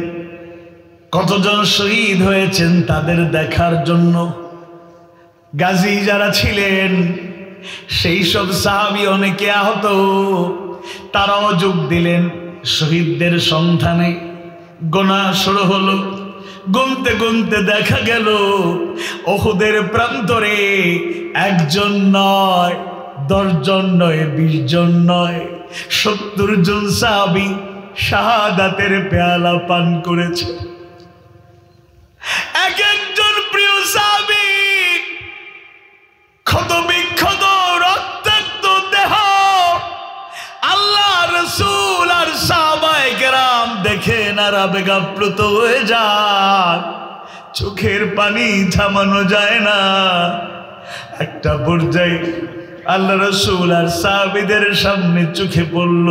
কতজন শহীদ হয়েছেন তাদের দেখার জন্য গাজী যারা ছিলেন সেই সব সাহাবী অনেকে আহত, তারাও যোগ দিলেন শহীদদের সন্ধানে। গোনা শুরু হলো, গুনতে গুনতে দেখা গেল উহুদের প্রান্তরে 1 জন নয়, 10 জন নয়, 20 জন নয়, 70 জন সাহাবী শাহাদাতের পেয়ালা পান করেছে। এক একজন প্রিয় সাহাবী ক্ষত বিক্ষত রক্তাক্ত দেহ, আল্লাহ রাসূল আর সাহাবায়ে কেরাম দেখেন আর আবেগে আপ্লুত হয়ে যান, চোখের পানি থামানো যায় না। একটা পর্যায়ে আল্লাহ রাসূল আর সাহাবীদের সামনে চোখে পড়ল।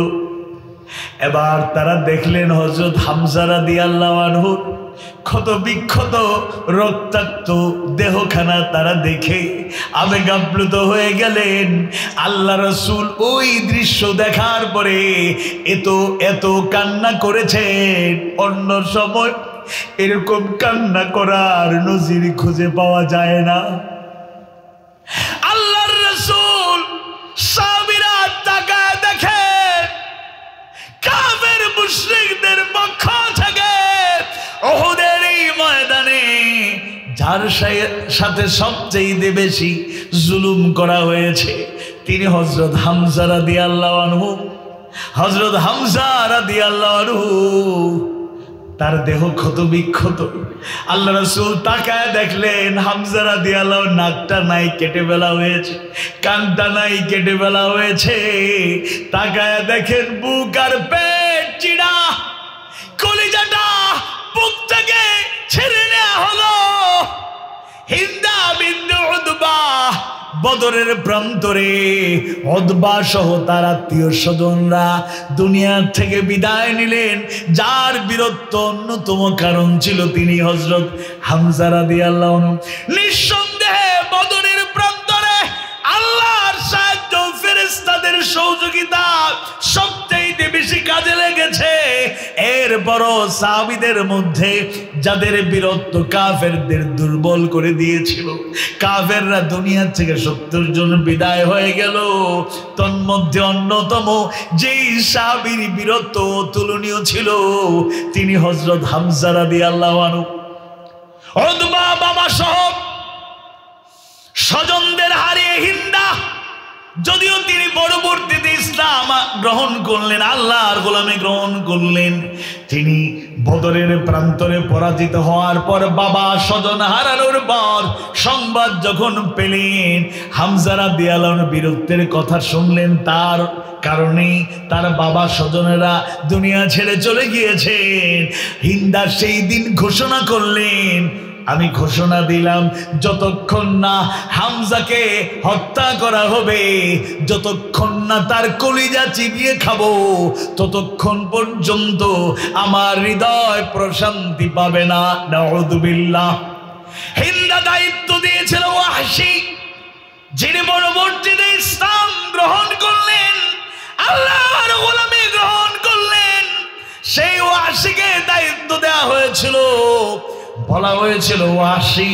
এবার তারা দেখলেন হযরত হামজা রাদিয়াল্লাহু আনহু ক্ষত বিক্ষত রক্তাক্ত দেহখানা। তারা দেখে আবেগ আপ্লুত হয়ে গেলেন। আল্লাহ রাসূল ওই দৃশ্য দেখার পরে এত কান্না করেছেন। অন্য সময় এরকম কান্না করার নজির খুঁজে পাওয়া যায় না। আল্লাহর রাসূল সাহাবীরা তাকায় দেখে কাফের মুশরিকদের পক্ষ থেকে উহুদের এই ময়দানে যার সাথে সবচেয়ে বেশি জুলুম করা হয়েছে তিনি হযরত হামজা রাদিয়াল্লাহু আনহু। হযরত হামজা রাদিয়াল্লাহু আনহু তার দেহ ক্ষত বিক্ষত। আল্লাহ রাসূল তাকায় দেখলেন হামজা রাদিয়াল্লাহু নাকটা নাই কেটে ফেলা হয়েছে, কানটা নাই কেটে ফেলা হয়েছে। তাকায় দেখেন বুক আর পেট চিড়া, কলিজাটা বুক থেকে ছেড়ে নেওয়া হলো। হিন্দা বিনতে উতবা বদরের প্রান্তরে উতবা সহ তার আত্মীয় স্বজনরা দুনিয়া থেকে বিদায় নিলেন। যার বীরত্ব অন্যতম কারণ ছিল তিনি হযরত হামজা রাদিয়াল্লাহু আনহু। নিঃসন্দেহে বদরের প্রান্তরে আল্লাহর সাহায্য, ফেরেশতাদের সহযোগিতা সবচেয়ে বেশি কাজে লেগেছে। এরপরও সাহাবীদের মধ্যে যাদের বীরত্ব কাফেরদের দুর্বল করে দিয়েছিল, কাফেররা দুনিয়া থেকে 70 জন বিদায় হয়ে গেল। তন্মধ্যে অন্যতম যেই সাহাবীর বীরত্ব অতুলনীয় ছিল তিনি হযরত হামজা রাদিয়াল্লাহু আনহু। উতবা বাবা সহ স্বজনদের হারিয়ে হিন্দা, যদিও তিনি পরবর্তীতে ইসলাম গ্রহণ করলেন, আল্লাহর গোলামি গ্রহণ করলেন, তিনি বদরের প্রান্তরে পরাজিত হওয়ার পর বাবা স্বজন হারানোর পর সংবাদ যখন পেলেন, হামজা রাদিয়াল্লাহু আনহু বীরত্বের কথা শুনলেন, তার কারণে তার বাবা স্বজনেরা দুনিয়া ছেড়ে চলে গিয়েছেন। হিন্দা সেই দিন ঘোষণা করলেন, আমি ঘোষণা দিলাম যতক্ষণ না হামজাকে হত্যা করা হবে, যতক্ষণ না তার কলিজা চিবিয়ে খাবো, ততক্ষণ পর্যন্ত আমার হৃদয় প্রশান্তি পাবে না। নাউযুবিল্লাহ। হিন্দা দায়িত্ব দিয়েছিল ওয়াহশী, যিনি পরবর্তীতে ইসলাম গ্রহণ করলেন, আল্লাহর গোলামি গ্রহণ করলেন। সেই ওয়াহশীকে দায়িত্ব দেওয়া হয়েছিল, বলা হয়েছিল ওয়াহশী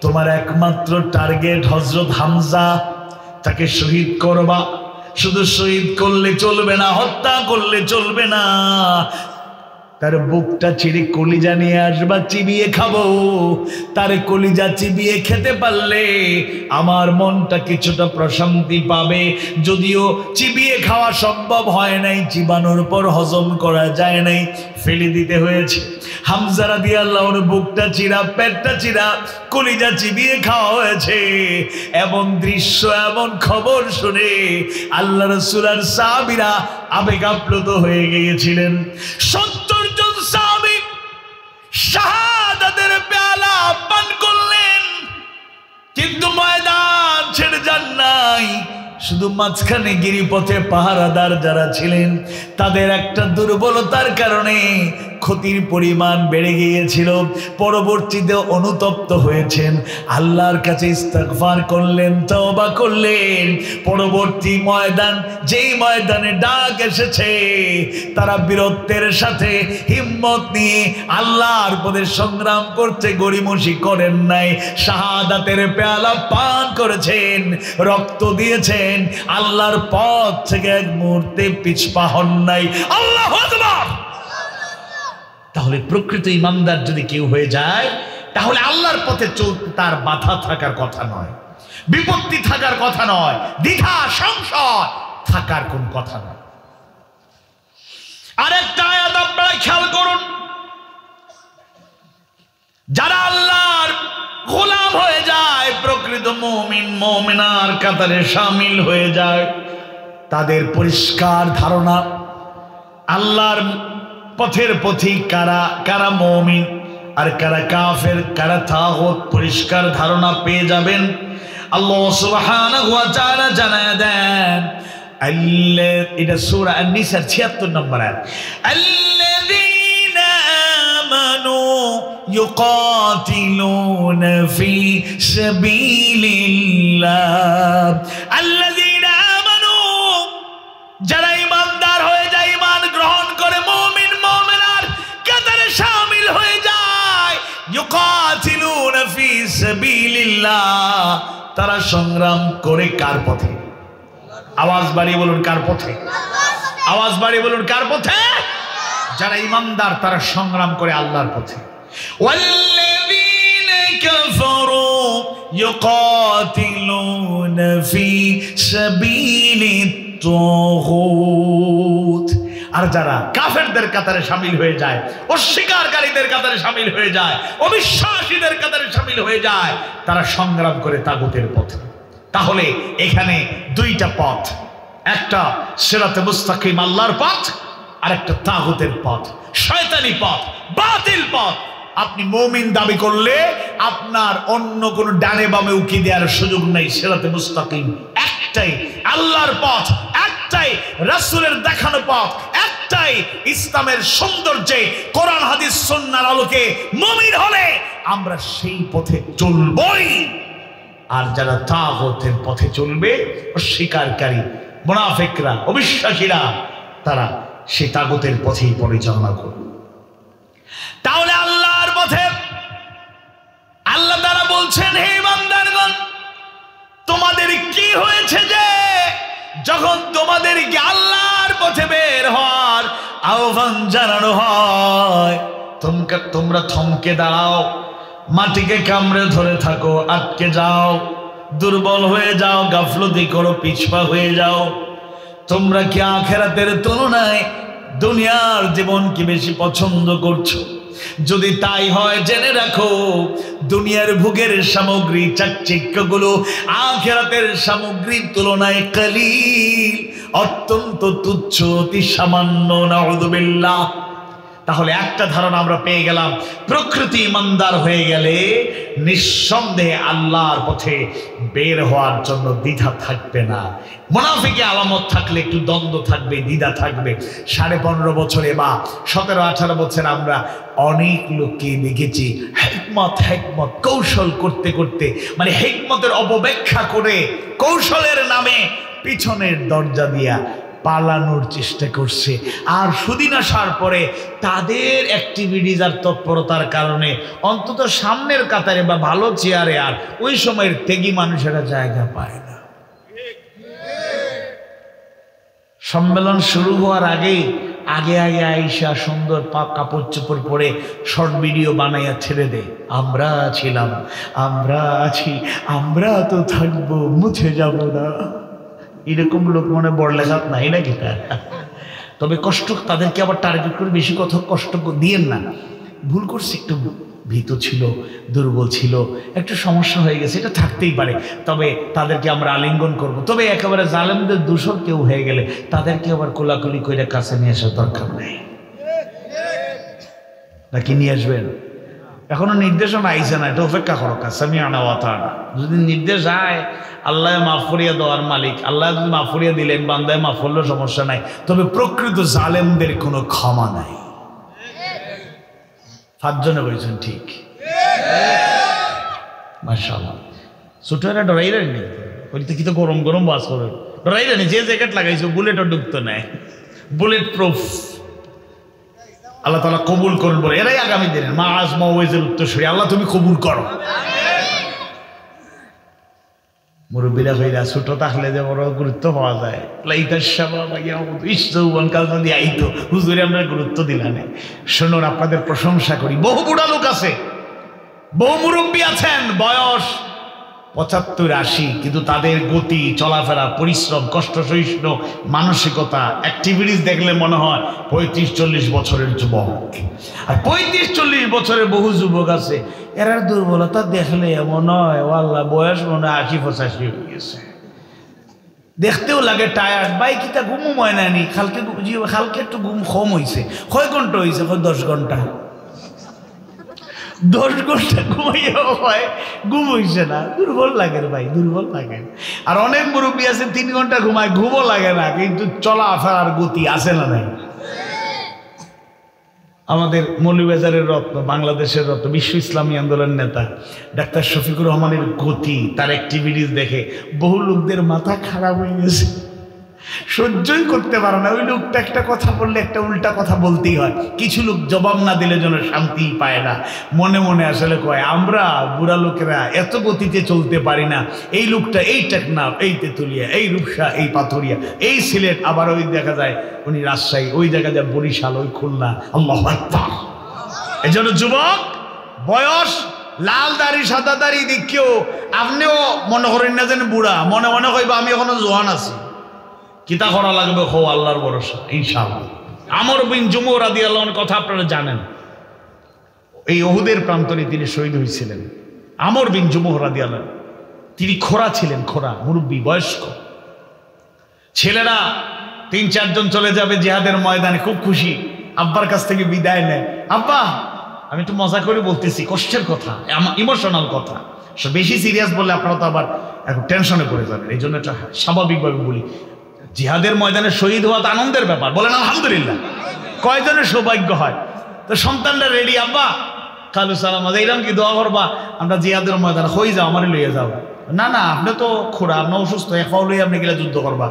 তোমার একমাত্র টার্গেট হযরত হামজা, তাকে শহীদ করবা। শুধু শহীদ করলে চলবে না, হত্যা করলে চলবে না, তার বুকটা চিরে কলিজা নিয়ে আসবা, চিবিয়ে খাবো। তার কলিজা চিবিয়ে খেতে পারলে আমার মনটা কিছুটা প্রশান্তি পাবে। যদিও চিবিয়ে খাওয়া সম্ভব হয় নাই, চিবানোর পর হজম করা যায় নাই, ফেলে দিতে হয়েছে। হামজা রাদিয়াল্লাহু আনহু বুকটা চিরা, পেটটা চিরা, কলিজা চিবিয়ে খাওয়া হয়েছে। এমন দৃশ্য, এমন খবর শুনে আল্লাহ রাসূল আর সাহাবীরা আবেগ আপ্লুত হয়ে গিয়েছিলেন। 70 জন সাহাবী শাহাদাতের পেয়ালা পান করলেন, কিন্তু ময়দান ছেড়ে যান নাই। নাই, শুধু মাঝখানে গিরিপথে পাহারাদার যারা ছিলেন তাদের একটা দুর্বলতার কারণে ক্ষতির পরিমাণ বেড়ে গিয়েছিল। পরবর্তীতে অনুতপ্ত হয়েছেন, আল্লাহর কাছে ইস্তিগফার করলেন, তওবা করলেন। পরবর্তী ময়দান, যেই ময়দানে ডাক এসেছে, তারা বীরত্বের সাথে হিম্মত নিয়ে আল্লাহর পথে সংগ্রাম করতে গড়িমসি করেন নাই, শাহাদাতের পেয়ালা পান করেছেন, রক্ত দিয়েছেন, আল্লাহর পথ থেকে এক মুহূর্তে পিছপা হন নাই। আল্লাহু আকবার। তাহলে প্রকৃত ইমানদার যদি কেউ হয়ে যায়, তাহলে আল্লাহর পথে চলতে তার বাধা থাকার কথা নয়, বিপত্তি থাকার কথা নয়, দ্বিধা সংশয় থাকার কোন কথা নয়। আরেকটা আয়াত আপনারা খেয়াল করুন, যারা আল্লাহর গোলাম হয়ে যায়, প্রকৃত মুমিন মুমিনার কাতারে শামিল হয়ে যায়, তাদের পরিষ্কার ধারণা আল্লাহর পথের পথিক কারা, কারা মুমিন আর কারা কাফের, কারা তাগুত, পরিষ্কার ধারণা পেয়ে যাবেন। আল্লাহ সুবহানাহু ওয়া তাআলা জানায় দেন, এটা সূরা আন-নিসার 76 নম্বর আয়াত, আল্লাযীনা আমানু ইউকাতিলুনা ফি সাবিলিল্লাহ, আল্লাযীনা আমানু, যারা ঈমানদার হয়ে যায়, ঈমান গ্রহণ করে, মুমিন মুমিনার কাতারে শামিল হয়ে যায়, ইউকাতিলুনা ফি সাবিলিল্লাহ, তারা সংগ্রাম করে কার পথে? আওয়াজ বাড়িয়ে বলুন, কার পথে? আওয়াজ বাড়িয়ে বলুন, কার পথে? যারা ঈমানদার তারা সংগ্রাম করে আল্লাহর পথে। ওয়াল্লাযীনা কাফারু ইউকাতিলুনা ফি সাবিলিত তাগুত, আর যারা কাফেরদের কাতারে শামিল হয়ে যায়, অস্বীকারীদের কাতারে শামিল হয়ে যায়, অবিশ্বাসীদের কাতারে শামিল হয়ে যায়, তারা সংগ্রাম করে তাগুতের পথে। তাহলে এখানে দুইটা পথ, একটা সিরাতে মুস্তাকিম আল্লাহর পথ, আর একটা তাগুতের পথ, শয়তানি পথ, বাতিল পথ। আপনি মুমিন দাবি করলে আপনার অন্য কোনো ডানে বামে উকি দেওয়ার সুযোগ নেই। সিরাতে মুস্তাকিম একটাই, আল্লাহর পথ একটাই, রাসূলের দেখানো পথ একটাই। ইসলামের সৌন্দর্যে কোরআন হাদিস সুন্নাহর আলোকে মুমিন হলে আমরা সেই পথে চলবই। আর যারা তাগুতের পথে চলবে, অস্বীকারী, মুনাফিকরা, অবিশ্বাসীরা, তারা সেই তাগুতের পথেই পরিচালনা করবে। তাহলে আল্লাহর পথে আল্লাহ তাআলা বলছেন, হে বান্দারগণ, তোমাদের কি হয়েছে যে যখন তোমাদেরকে আল্লাহর পথে বের হওয়ার আহ্বান জানানো হয়, তোমরা থমকে দাঁড়াও, মাটিকে কামড়ে ধরে থাকো, আটকে যাও, দুর্বল হয়ে যাও, গাফলতি করো, পিছপা হয়ে যাও। তোমরা কি আখিরাতের তুলনায় দুনিয়ার জীবন কি বেশি পছন্দ করছো? যদি তাই হয় জেনে রাখো, দুনিয়ার ভোগের সামগ্রী, চাকচিক্যগুলো আখিরাতের সামগ্রীর তুলনায় কালিল, অত্যন্ত তুচ্ছ, অতি সামান্য। নাউযুবিল্লাহ। তাহলে একটা ধারণা আমরা পেয়ে গেলাম, প্রকৃতি ইমানদার হয়ে গেলে নিঃসন্দেহে আল্লাহর পথে বের হওয়ার জন্য দ্বিধা থাকবে না। মুনাফিকে আলামত থাকলে একটু দ্বন্দ্ব থাকবে, দ্বিধা থাকবে। 15.5 বছরে বা 17-18 বছর আমরা অনেক লোককে দেখেছি হিকমত কৌশল করতে করতে, মানে হিকমতের অপব্যাখ্যা করে কৌশলের নামে পিছনের দরজা দিয়া পালানোর চেষ্টা করছে। আর সুদিন আসার পরে তাদের অ্যাক্টিভিটিস আর তৎপরতার কারণে অন্তত সামনের কাতারে বা ভালো চেয়ারে আর ওই সময়ের ত্যাগী মানুষেরা জায়গা পায় না। সম্মেলন শুরু হওয়ার আগে আইসা সুন্দর কাপড় চোপড় পরে শর্ট ভিডিও বানাইয়া ছেড়ে দেয়, আমরা ছিলাম, আমরা আছি, আমরা তো থাকবো, মুছে যাব না। এরকম লোক মনে বড় লেখাত নাই নাকি? তবে কষ্ট, তাদেরকে আবার টার্গেট করে বেশি কথা কষ্ট দিয়েন না। ভুল করছে, একটু ভীত ছিল, দুর্বল ছিল, একটু সমস্যা হয়ে গেছে, এটা থাকতেই পারে। তবে তাদেরকে আমরা আলিঙ্গন করব। তবে একেবারে জালেমদের দূষণ কেউ হয়ে গেলে তাদেরকে আবার কোলাকুলি করে কাছে নিয়ে আসার দরকার নেই। নাকি নিয়ে আসবেন? এখনো নির্দেশনা আইছে না, এটা অপেক্ষা করো সামিআনা ওয়া আতানা। যদি নির্দেশ আয়, আল্লাহ মাফ করিয়া দেওয়ার মালিক, আল্লাহ যদি মাফ করিয়া দিলেন, বান্দায় মাফ করলেও সমস্যা নাই, তবে প্রকৃত জালেমদের কোনো ক্ষমা নাই। 5 জনে বলছেন ঠিক, মাশাআল্লাহ। ছোটরা ডরাইলেন নি, বলতে কি তো গরম গরম বাস করে ডরাইলেন, যে জ্যাকেট লাগাইছো বুলেটও ঢুকতো নাই, বুলেট প্রুফ। আল্লাহ তাআলা কবুল করুন বলে এরাই আগামী দিনে মাআজ মাওয়াইজের উত্তরসূরি। আল্লাহ তুমি কবুল করো। মুরব্বীরা কইরা ছোট থাকলে যে বড় গুরুত্ব পাওয়া যায়, লাইতাশ শাবাব ইয়াউদ ইসজৌবন কাল যদি আইতো, হুজুরে আমরা গুরুত্ব দিলাম। শুনুন, আপনাদের প্রশংসা করি। বহু বুড়া লোক আছে, বহু মুরব্বী আছেন, বয়স 75-80, কিন্তু তাদের গতি, চলাফেরা, পরিশ্রম, কষ্ট সহিষ্ণু মানসিকতা, অ্যাক্টিভিটিস দেখলে মনে হয় 35-40 বছরের যুবক। আর 35-40 বছরের বহু যুবক আছে, এরার দুর্বলতা দেখলে এমন হয় ও আল্লাহ বয়স মনে হয় 80-85 হয়ে গেছে। দেখতেও লাগে টায়ার্ড। ভাই কিতা ঘুমও হয় না, নি খালকে একটু ঘুম কম হয়েছে। কয় ঘন্টা হয়েছে? 10 ঘন্টা। 10 ঘন্টা ঘুমাইও হয় ঘুম হইছে না, দুর্বল লাগে ভাই, দুর্বল লাগে। আর অনেক মুরব্বী আছে 3 ঘন্টা ঘুমায়, ঘুমও লাগে না, কিন্তু চলাফেরার গতি আছে না নাই? আমাদের মৌলভীবাজারের রত্ন, বাংলাদেশের রত্ন, বিশ্ব ইসলামী আন্দোলনের নেতা ডাক্তার শফিকুর রহমানের গতি, তার অ্যাক্টিভিটিস দেখে বহু লোকদের মাথা খারাপ হয়ে গেছে, সহ্যই করতে পারে না। ওই লোকটা একটা কথা বললে একটা উল্টা কথা বলতেই হয়। কিছু লোক জবাব না দিলে যেন শান্তি পায় না, মনে মনে আসলে কয় আমরা বুড়া লোকেরা এত গতিতে চলতে পারি না। এই লোকটা এই টেকনাফ, এই তেতুলিয়া, এই রূপসা, এই পাথুরিয়া, এই সিলেট, আবার ওই দেখা যায় উনি রাজশাহী, ওই জায়গা যায় বরিশাল, ওই খুলনা। আল্লাহু আকবার। এই জন্য যুবক, বয়স, লাল দাড়ি সাদা দাড়ি দেখিও আপনিও মনে করেন না যেন বুড়া, মনে মনে কইবা আমি এখনো জোয়ান আছি। কিতা করা লাগবে? হো আল্লাহর ভরসা, ইনশাআল্লাহ। আমর বিন জুমুহ রাদিয়াল্লাহু আনহু কথা আপনারা জানেন, এই উহুদের প্রান্তরে তিনি শহীদ হয়েছিলেন। আমর বিন জুমুহ রাদিয়াল্লাহু আনহু, তিনি খোরা ছিলেন, খোরা মুরব্বী, বয়স্ক। ছেলেরা 3-4 জন চলে যাবে জিহাদের ময়দানে, খুব খুশি, আব্বার কাছ থেকে বিদায় নেয়। আব্বা, আমি একটু মজা করে বলতেছি, কষ্টের কথা, ইমোশনাল কথা, বেশি সিরিয়াস বললে আপনারা তো আবার এখন টেনশনে পড়ে যাবেন, এই জন্য এটা স্বাভাবিকভাবে বলি। জিহাদের ময়দানে শহীদ হওয়া আনন্দের ব্যাপার, বলেন আলহামদুলিল্লাহ। কয়জনের সৌভাগ্য হয়? তো সন্তানরা রেডি, আব্বা কালু সালাম এইরকম কি দোয়া করবা, আমরা জিহাদের ময়দানে হয়ে যাও, আমারে লইয়া যাও। না না, আপনি তো খোরা, আপনি অসুস্থ, একাও লইয়া আপনি গেলে যুদ্ধ করবা।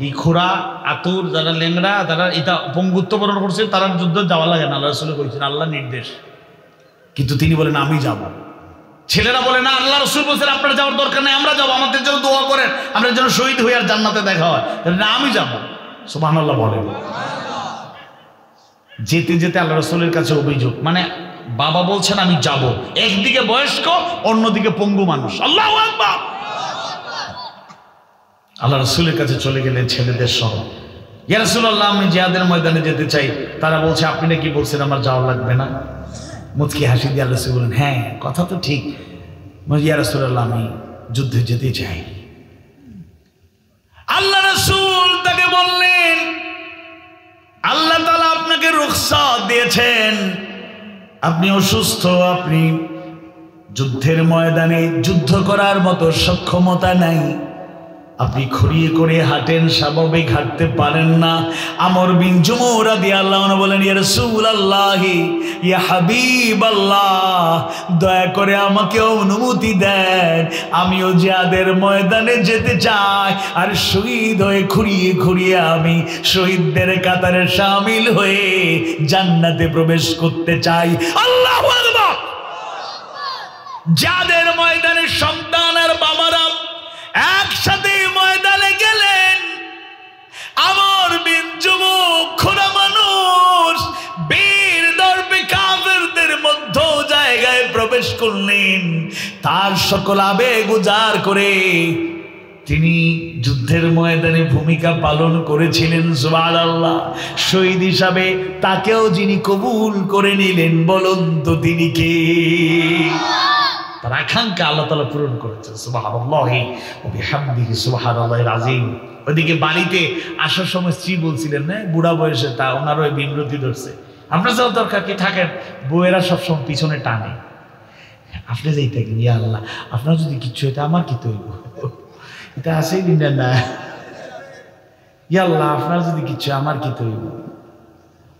এই খোরা, আতুর, যারা লেংড়া, যারা এটা পঙ্গুত্ব বরণ করছে, তারা যুদ্ধ যাওয়া লাগে না, আল্লাহ রাসূল কইছেন, আল্লাহ নির্দেশ। কিন্তু তিনি বলেন আমি যাব। ছেলেরা বলে না, আল্লাহ রাসূল বলেছেন আপনার যাওয়ার দরকার নেই, আমরা যাবো, আমাদের জন্য দোয়া করেন, আমরা যেন শহীদ হই আর জান্নাতে দেখা হয়। না, আমি যাব। সুবহানাল্লাহ বলেন। যেতে যেতে আল্লাহ রাসূলের কাছে অভিযোগ, মানে বাবা বলছেন আমি যাব, একদিকে বয়স্ক, অন্যদিকে পঙ্গু মানুষ। আল্লাহু আকবার। আল্লাহ রাসূলের কাছে চলে গেলেন ছেলেদের সহ। ইয়া রাসূলুল্লাহ, আমি জিহাদের ময়দানে যেতে চাই। তারা বলছে আপনি নাকি বলছেন আমার যাওয়া লাগবে না। মুচকি হাসি দিয়ে আল্লাহ রাসূল বলেন, হ্যাঁ কথা তো ঠিক, ইয়া রাসূলুল্লাহ আমি যুদ্ধে যেতে চাই। আল্লাহ রাসূল তাকে বললেন, আল্লাহ তাআলা আপনাকে রুখসাত দিয়েছেন, আপনি অসুস্থ, আপনি যুদ্ধের ময়দানে যুদ্ধ করার মতো সক্ষমতা নাই, আপনি খুঁড়িয়ে করে হাঁটেন, স্বাভাবিক হাঁটতে পারেন না। আমর বিন জুমুহ রাদিয়াল্লাহু আনহু বলেন, ইয়া রাসূলুল্লাহ, ইয়া হাবিবাল্লাহ, দয়া করে আমাকে অনুমতি দেন, আমিও জিহাদের ময়দানে যেতে চাই, আর শহীদ হয়ে খুঁড়িয়ে খুঁড়িয়ে আমি শহীদদের কাতারে শামিল হয়ে জান্নাতে প্রবেশ করতে চাই। আল্লাহু আকবার। জিহাদের ময়দানে সন্তান আর বাবারা একসাথে ময়দানে গেলেন। আমর বিন জুমুহ খোরা মানুষ, বীর দর্পে কাফেরদের মধ্য জায়গায় প্রবেশ করলেন। তার সকল আবেগ উজাড় করে তিনি যুদ্ধের ময়দানে ভূমিকা পালন করেছিলেন। সুবহানাল্লাহ। শহীদ হিসাবে তাকেও যিনি কবুল করে নিলেন, বলুন তো তিনি কে? তার আকাঙ্ক্ষা আল্লাহ তাআলা পূরণ করেছেন। সুবহানাল্লাহি ওয়া বিহামদিহি সুবহানাল্লাহিল আযীম। ওদিকে বাড়িতে আসার সময় স্ত্রী বলছিলেন, না বুড়া বয়সে তা ওনারও বিমরতি ধরছে, আপনার যাওয়ার দরকার কি, থাকেন। বউয়েরা সবসময় পিছনে টানে, আপনি যেই থাকেন, ইয়া আল্লাহ আপনার যদি কিচ্ছু এটা আমার কি তৈব, এটা আসেই দিন না, ইয়া আল্লাহ আপনার যদি কিচ্ছু আমার কি তৈব।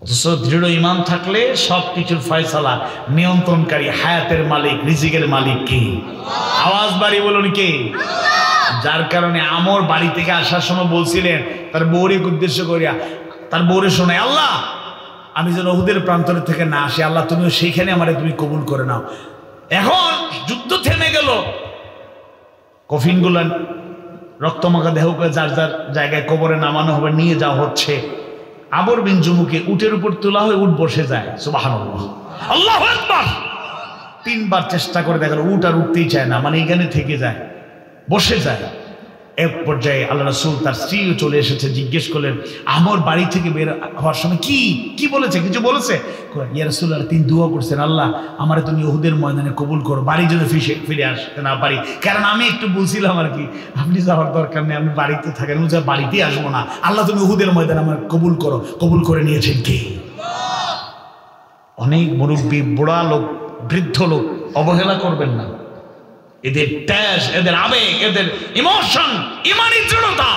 অথচ দৃঢ় ঈমান থাকলে সব কিছুর ফয়সালা নিয়ন্ত্রণকারী, হায়াতের মালিক, রিজিকের মালিক কে? আওয়াজ বাড়ি বলুন কে? যার কারণে আমর বাড়ি থেকে আসার সময় বলছিলেন তার বউরে উদ্দেশ্য করিয়া, তার বউরে শোনে, আল্লাহ আমি যেন উহুদের প্রান্তর থেকে না আসি, আল্লাহ তুমিও সেইখানে আমারে তুমি কবুল করে নাও। এখন যুদ্ধ থেমে গেল, কফিনগুলো রক্তমাখা দেহকে যার যার জায়গায় কবরে নামানো হবে, নিয়ে যাওয়া হচ্ছে। আমর বিন জুমুকে উটের উপর তোলা হয়ে উট বসে যায়। সুবহানাল্লাহ, আল্লাহু আকবার। 3 বার চেষ্টা করে দেখা গেল উট আর উঠতেই চায় না, মানে এখানে থেকে যায়, বসে যায়। এক পর্যায়ে আল্লাহ রাসূল তার স্ত্রীও চলে এসেছে, জিজ্ঞেস করলেন আমর বাড়ি থেকে বের হওয়ার সময় কি বলেছে, কিছু বলেছে? ইয়া রাসূলুল্লাহ, তিনি দোয়া করছেন, আল্লাহ আমারে তুমি উহুদের ময়দানে কবুল করো, বাড়ি যদি ফিরে আসতে না পারি, কারণ আমি একটু বলছিলাম আর কি আপনি যাওয়ার দরকার নেই, আমি বাড়িতে থাকেন, বাড়িতেই আসবো না, আল্লাহ তুমি উহুদের ময়দানে আমার কবুল করো। কবুল করে নিয়েছেন কে? অনেক মুরব্বী, বুড়া লোক, বৃদ্ধ লোক, অবহেলা করবেন না। এদের ট্যাস, এদের আবেগ, এদের ইমোশন, ইমানি দৃঢ়তা,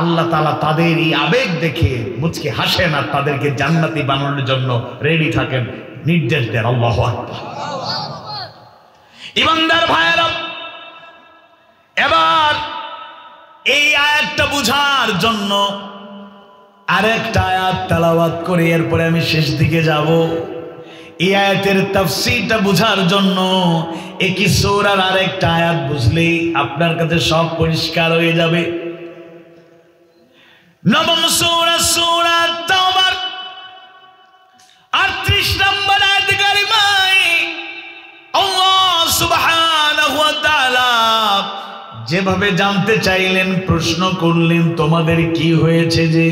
আল্লাহ তাআলা তাদের এই আবেগ দেখে মুচকে হাসেন আর তাদেরকে জান্নাতি বানানোর জন্য রেডি থাকেন, নির্দেশ দেন। আল্লাহু আকবার। ইমানদার ভাইয়েরা, এবার এই আয়াতটা বুঝার জন্য আরেকটা আয়াত তেলাওয়াত করে এরপরে আমি শেষ দিকে যাব। এই আয়াতের তাফসীরটা বুঝার জন্য একই সূরার আরেকটা আয়াত বুঝলেই আপনার কাছে সব পরিষ্কার হয়ে যাবে। নবম সূরা, সূরা তাওবার 38 নম্বর আয়াত কারিমায় আল্লাহ সুবহানাহু ওয়া তাআলা যেভাবে জানতে চাইলেন, প্রশ্ন করলেন, তোমাদের কি হয়েছে যে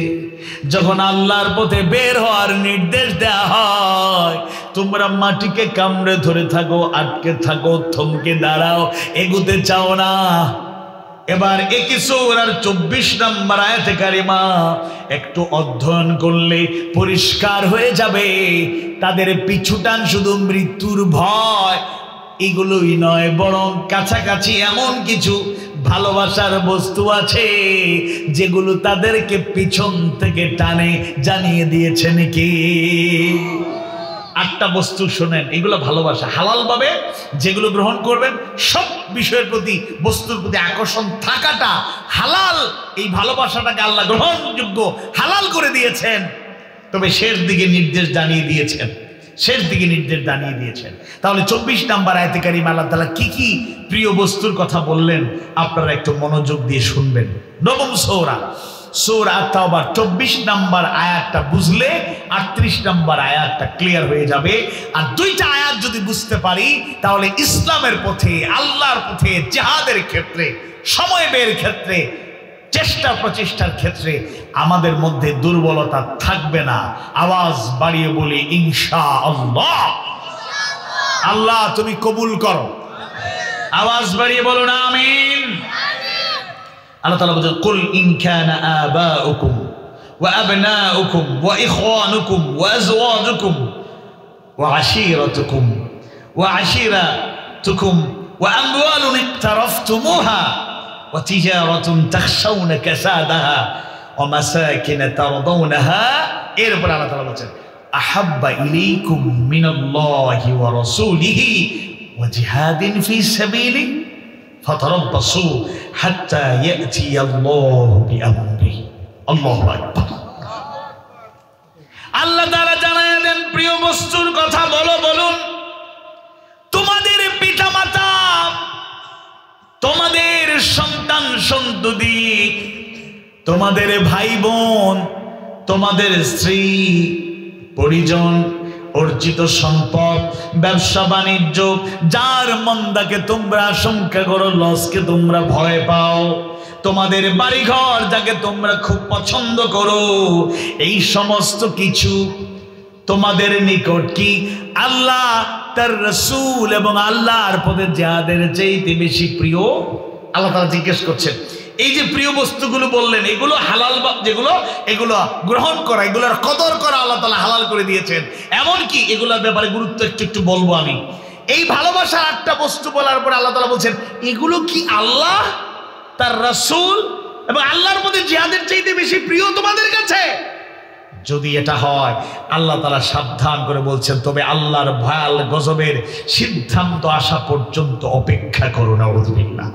যখন আল্লাহর পথে বের হওয়ার নির্দেশ দেয়া হয় তোমরা মাটিকে কামড়ে ধরে থাকো, আটকে থাকো, থমকে দাঁড়াও, এগুতে চাও না। এবার একই সূরার 24 নম্বর আয়াতে কারিমা একটু অধ্যয়ন করলে পরিষ্কার হয়ে যাবে, তাদের পিছুটান শুধু মৃত্যুর ভয় এগুলোই নয়, বরং কাছাকাছি এমন কিছু ভালোবাসার বস্তু আছে যেগুলো তাদেরকে পিছন থেকে টানে। জানিয়ে দিয়েছেন কি? 8টা বস্তু শোনেন, এগুলো ভালোবাসা, হালাল ভাবে যেগুলো গ্রহণ করবেন, সব বিষয়ের প্রতি, বস্তুর প্রতি আকর্ষণ থাকাটা হালাল। এই ভালোবাসাটাকে আল্লাহ গ্রহণযোগ্য হালাল করে দিয়েছেন। তবে শেষ দিকে নির্দেশ জানিয়ে দিয়েছেন, তাহলে 24 নম্বর আয়াতে কারিমা আল্লাহ তাআলা কি কি প্রিয় বস্তুর কথা বললেন আপনারা একটু মনোযোগ দিয়ে শুনবেন। নবম সূরা, সূরা তাওবার 24 নম্বর আয়াতটা বুঝলে 38 নম্বর আয়াতটা ক্লিয়ার হয়ে যাবে। আর 2টা আয়াত যদি বুঝতে পারি তাহলে ইসলামের পথে, আল্লাহর পথে, জিহাদের ক্ষেত্রে, সময় বের ক্ষেত্রে, চেষ্টা প্রচেষ্টার ক্ষেত্রে আমাদের মধ্যে দুর্বলতা থাকবে না। আওয়াজ বাড়িয়ে বলি ইনশাআল্লাহ। আল্লাহ তুমি কবুল করো। আওয়াজ বাড়িয়ে বলুন আমিন। আল্লাহ তাআলা বলেন, কুল ইন কানা আবাউকুম ওয়া আবনাউকুম ওয়া ইখওয়ানুকুম ওয়া আজওয়াজুকুম ওয়া আশীরাতুকুম ওয়া আমওয়ালুন ইকতারাফতুমুহা وتجارة تخشون كسادها ومساكن ترضونها এরপর আল্লাহ তাআলা বলেন আহাব্বা ইলাইকুম মিনাল্লাহি ওয়া রাসূলিহি ওয়া জিহাদিন ফি সাবিলি ফাতারাব্বাসু হাত্তা ইয়াতিয়াল্লাহু বিআমরিহি। আল্লাহু আকবার। আল্লাহ তাআলা জানায় দেন, প্রিয় বস্তুর কথা বলুন। তোমাদের পিতামাতা, তোমাদের সন্তান সন্ততি, তোমাদের ভাই বোন, তোমাদের স্ত্রী পরিজন, অর্জিত সম্পদ, ব্যবসা বাণিজ্য, যার মন্দাকে তোমরা আশঙ্কা করো, লসকে তোমরা ভয় পাও, তোমাদের বাড়িঘর যাকে তোমরা খুব পছন্দ করো, এই সমস্ত কিছু তোমাদের নিকট কি আল্লাহ, তার রাসূল এবং আল্লাহর পথে যাদের চাইতে বেশি প্রিয়? আল্লাহ তাআলা জিজ্ঞেস করছেন। এই যে প্রিয় বস্তুগুলো বললেন, এগুলো হালাল, যেগুলো এগুলো গ্রহণ করা, এগুলোর কদর করা আল্লাহ তাআলা হালাল করে দিয়েছেন। এমনকি এগুলোর ব্যাপারে গুরুত্ব একটু বলবো আমি। এই ভালোবাসার একটা বস্তু বলার পর আল্লাহ তাআলা বলছেন এগুলো কি আল্লাহ তার রাসূল এবং আল্লাহর মধ্যে জিহাদের চাইতে বেশি প্রিয় তোমাদের কাছে? যদি এটা হয় আল্লাহ তাআলা সাবধান করে বলছেন তবে আল্লাহর ভয়াল গজবের সিদ্ধান্ত আসা পর্যন্ত অপেক্ষা করো। নাউযুবিল্লাহ।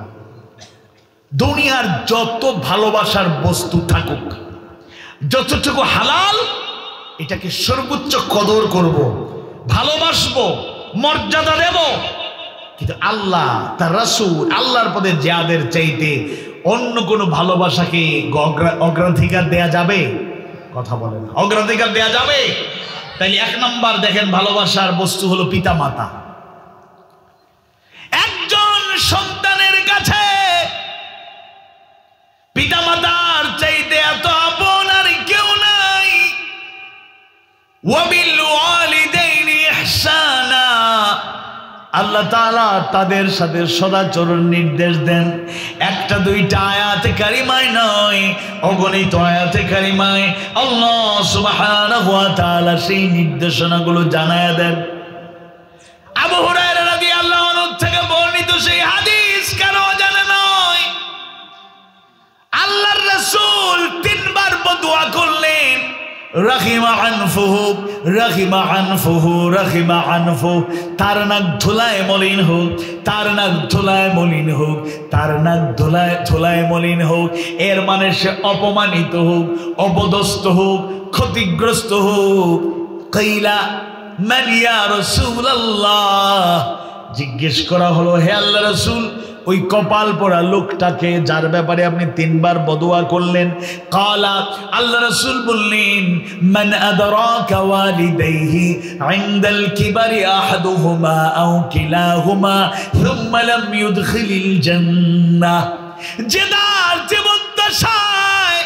দুনিয়ার যত ভালোবাসার বস্তু থাকুক, যতটুকু হালাল এটাকে সর্বোচ্চ কদর করব, ভালোবাসবো, মর্যাদা দেব, কিন্তু আল্লাহ তার রাসূল আল্লাহর পথে জিহাদের চাইতে অন্য কোনো ভালোবাসাকে অগ্রাধিকার দেয়া যাবে? কথা বলেন, অগ্রাধিকার দেয়া যাবে? তাইলে এক নাম্বার দেখেন ভালোবাসার বস্তু হলো পিতামাতা। একজন সন্তানের কাছে পিতামাতার চাইতে এত আপন আর কেউ নাই। ওয়াবিল ওয়ালিদাইনি ইহসানা, আল্লাহ তাআলা তাদের সাথে সদাচরণ নির্দেশ দেন। একটা দুইটা আয়াতে কারিমায় নয়, অগণিত আয়াতে কারিমায় আল্লাহ সুবহানাহু ওয়া তাআলা সেই নির্দেশনাগুলো জানায়া দেন। আবু হুরায়রা রাদিয়াল্লাহু আনহু থেকে বর্ণিত সেই হাদিস কারো জানা নয়। আল্লাহর রাসূল তিনবার বদুয়া করলেন, রাহিমা আনফুহু, রাহিমা আনফুহু, রাহিমা আনফু। তার নাক ধুলায় মলিন হোক, তার নাক ধুলায় মলিন হোক, তার নাক ধুলায় মলিন হোক। এর মানে সে অপমানিত হোক, অপদস্থ হোক, ক্ষতিগ্রস্ত হোক। কাইলা মান ইয়া রাসূলুল্লাহ, জিজ্ঞেস করা হলো হে আল্লাহর রাসূল ওই কপাল পড়া লোকটাকে যার ব্যাপারে আপনি তিনবার বদুয়া করলেন? কালা, আল্লাহ রাসূল বললেন মান আদরাকা ওয়ালিদাইহি ইনদাল কিবারি আহাদুহুমা আও কিলাহুমা সুম্মা লাম ইউদখিলিল জান্নাহ। যে তার জীবদ্দশায়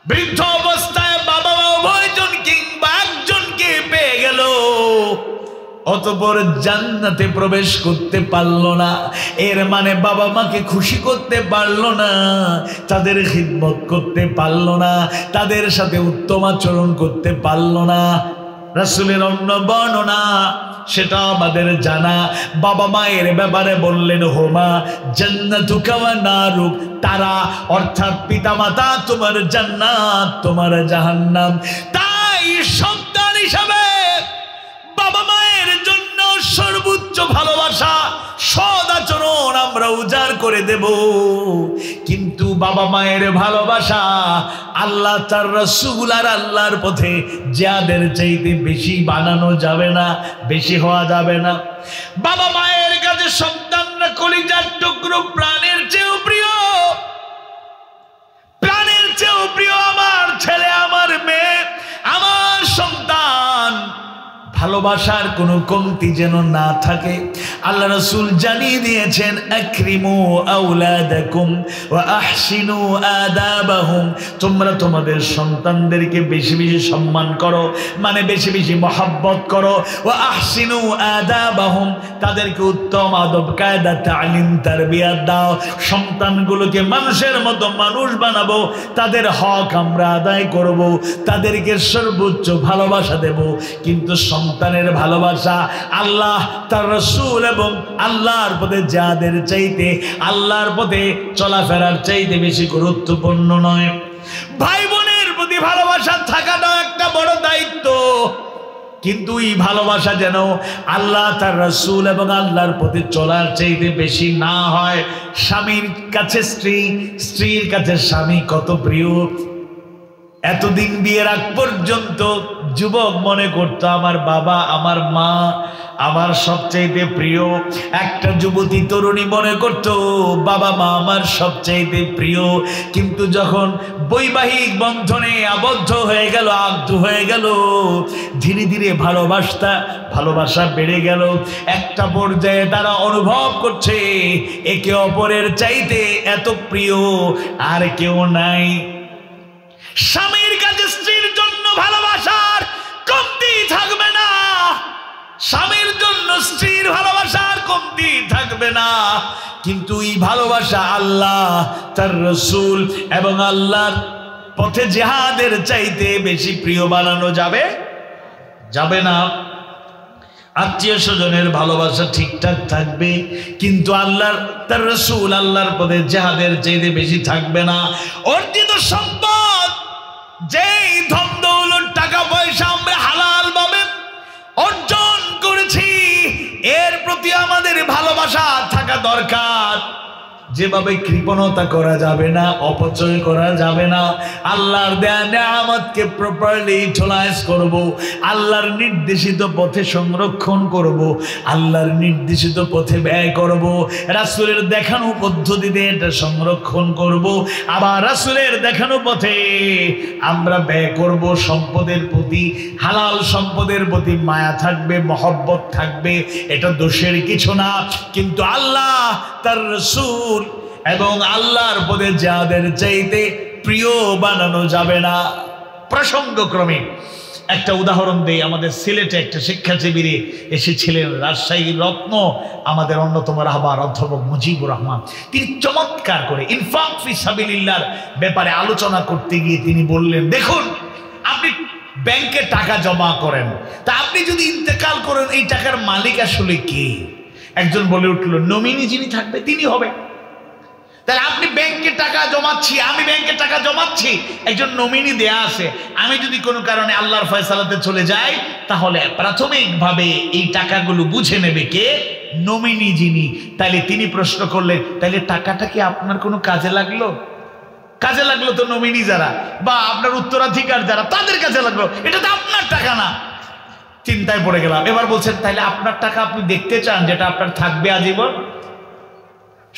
বৃদ্ধ অবস্থায় বাবা মা উভয়জন কিংবা একজনকে পেয়ে গেল, অতঃপর জান্নাতে প্রবেশ করতে পারল না। এর মানে বাবা মাকে খুশি করতে পারল না, তাদের খিদমত করতে পারল না, তাদের সাথে উত্তম আচরণ করতে পারল না। রাসূলের অন্য বর্ণনা সেটা আমাদের জানা। বাবা মায়ের ব্যাপারে বললেন হোমা জান্নাতুকা ওয়া নারুক, তারা অর্থাৎ পিতামাতা তোমার জান্নাত তোমার জাহান্নাম। তাই সন্তান হিসাবে বাবা মায়ের জন্য সর্বোচ্চ ভালোবাসা, সদ আচরণ আমরা উজাড় করে দেব। কিন্তু বাবা মায়ের ভালোবাসা আল্লাহ তার রাসূল আর আল্লাহর পথে জিহাদের চাইতে বেশি বানানো যাবে না, বেশি হওয়া যাবে না। বাবা মায়ের কাছে সন্তানরা কলিজার টুকরো, প্রাণের চেয়েও প্রিয়, প্রাণের চেয়েও প্রিয় আমার ছেলে, আমার মেয়ে, আমার সন্তান। ভালোবাসার কোনো কমতি যেন না থাকে। আল্লাহ রাসূল জানিয়ে দিয়েছেন আকরিমু আওলাদাকুম ওয়া আহসিনু আদাবাহুম, তোমরা তোমাদের সন্তানদেরকে বেশি বেশি সম্মান করো, মানে বেশি বেশি মহব্বত করো। ওয়া আহসিনু আদাবাহুম, তাদেরকে উত্তম আদব কায়দা তালিম তারবিয়াত দাও। সন্তানগুলোকে মানুষের মতো মানুষ বানাবো, তাদের হক আমরা আদায় করব, তাদেরকে সর্বোচ্চ ভালোবাসা দেব। কিন্তু সন্তানের ভালোবাসা আল্লাহ তার রাসূল এবং আল্লাহর পথে জিহাদের চাইতে, আল্লাহর পথে চলাফেরার চাইতে বেশি গুরুত্বপূর্ণ নয়। ভাই বোনের প্রতি ভালোবাসা থাকাটা একটা বড় দায়িত্ব, কিন্তু এই ভালোবাসা যেন আল্লাহ তার রাসূল এবং আল্লাহর পথে চলার চাইতে বেশি না হয়। স্বামীর কাছে স্ত্রী, স্ত্রীর কাছে স্বামী কত প্রিয়। এতদিন বিয়ের আগ পর্যন্ত যুবক মনে করতো আমার বাবা, আমার মা আমার সবচাইতে প্রিয়। একটা যুবতী তরুণী মনে করতো বাবা মা আমার সবচাইতে প্রিয়। কিন্তু যখন বৈবাহিক বন্ধনে আবদ্ধ হয়ে গেল, আবদ্ধ হয়ে গেল, ধীরে ধীরে ভালোবাসা বেড়ে গেল। একটা পর্যায়ে তারা অনুভব করছে একে অপরের চাইতে এত প্রিয় আর কেউ নাই। স্বামীর কাছে স্ত্রীর জন্য ভালোবাসার কমতি থাকবে না, স্বামীর জন্য স্ত্রীর ভালোবাসার কমতি থাকবে না। কিন্তু এই ভালোবাসা আল্লাহ তার রাসূল এবং আল্লাহর পথে জিহাদের চাইতে বেশি প্রিয় বানানো যাবে না। আত্মীয় স্বজনের ভালোবাসা ঠিকঠাক থাকবে, কিন্তু আল্লাহর তার রাসূল আল্লাহর পথে জিহাদের চাইতে বেশি থাকবে না। অর্জিত সম্পদ, যেই ধন দৌলত টাকা পয়সা আমরা হালাল ভাবে অর্জন করেছি, এর প্রতি আমাদের ভালোবাসা থাকা দরকার। যেভাবে কৃপণতা করা যাবে না, অপচয় করা যাবে না। আল্লাহর দেয়া নিয়ামতকে প্রপারলি ইউটিলাইজ করব, আল্লাহর নির্দেশিত পথে সংরক্ষণ করব, আল্লাহর নির্দেশিত পথে ব্যয় করব, রাসূলের দেখানো পদ্ধতিতে এটা সংরক্ষণ করব, আবার রাসূলের দেখানো পথে আমরা ব্যয় করব। সম্পদের প্রতি, হালাল সম্পদের প্রতি মায়া থাকবে, মহব্বত থাকবে, এটা দোষের কিছু না। কিন্তু আল্লাহ তার রাসূল এবং আল্লাহর পথে যাদের চাইতে প্রিয় বানানো যাবে না। প্রসঙ্গক্রমে একটা উদাহরণ দেই। আমাদের সিলেটে একটা শিক্ষাজীবী এসেছিলেন, রাজশাহী রত্ন, আমাদের অন্যতম রাহবার অধ্যাপক মুজিবুর রহমান। তিনি চমৎকার করে ইনফাক ফি সাবিলিল্লাহর ব্যাপারে আলোচনা করতে গিয়ে তিনি বললেন, দেখুন আপনি ব্যাংকে টাকা জমা করেন, তা আপনি যদি ইন্তেকাল করেন এই টাকার মালিক আসলে কে? একজন বলে উঠল, নমিনি যিনি থাকবে তিনি হবে। তাহলে আপনি ব্যাংকে টাকা জমাচ্ছি, আমি ব্যাংকে টাকা জমাচ্ছি, একজন নমিনি দেয়া আছে, আমি যদি কোনো কারণে আল্লাহর ফয়সালাতে চলে যাই, তাহলে প্রাথমিকভাবে এই টাকাগুলো বুঝে নেবে কে? নমিনি যিনি। তাইলে তিনি প্রশ্ন করলেন, তাইলে টাকাটা কি আপনার কোনো কাজে লাগলো? কাজে লাগলো তো নমিনি যারা বা আপনার উত্তরাধিকার যারা, তাদের কাজে লাগলো, এটা তো আপনার টাকা না। চিন্তায় পড়ে গেলাম। এবার বলছেন, তাইলে আপনার টাকা আপনি দেখতে চান যেটা আপনার থাকবে আজীবন?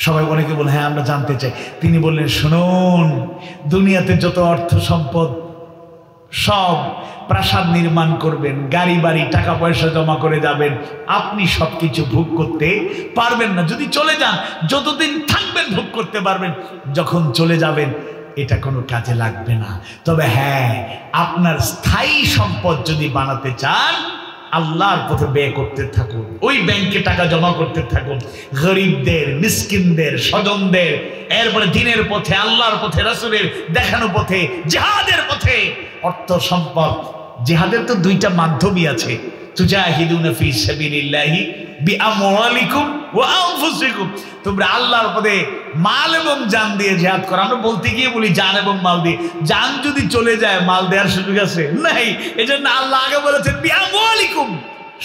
সবাই অনেকে বলে, হ্যাঁ আমরা জানতে চাই। তিনি বললেন, শুনুন, দুনিয়াতে যত অর্থ সম্পদ সব প্রাসাদ নির্মাণ করবেন, গাড়ি বাড়ি টাকা পয়সা জমা করে যাবেন, আপনি সবকিছু ভোগ করতে পারবেন না। যদি চলে যান, যতদিন থাকবেন ভোগ করতে পারবেন, যখন চলে যাবেন এটা কোনো কাজে লাগবে না। তবে হ্যাঁ, আপনার স্থায়ী সম্পদ যদি বানাতে চান, আল্লাহর পথে ব্যয় করতে থাকুন, ওই ব্যাংকে টাকা জমা করতে থাকুন, গরিবদের, মিসকিনদের, স্বজনদের, এরপরে দিনের পথে, আল্লাহর পথে, রাসূলের দেখানো পথে, জিহাদের পথে। অর্থ সম্পদ, জিহাদের তো দুইটা মাধ্যমই আছে, তুজাহিদুনা ফি সাবিলিল্লাহি বিআমওয়ালিকুম ওয়া আনফুসিকুম। তোমরা আল্লাহর পথে মাল এবং জান দিয়ে জিহাদ করো। আমরা বলতে গিয়ে বলি জান এবং মাল দিয়ে, জান যদি চলে যায় মাল দেওয়ার সুযোগ আছে? নাই। এজন্য আল্লাহ আগে বলেছেন বিআমওয়ালিকুম,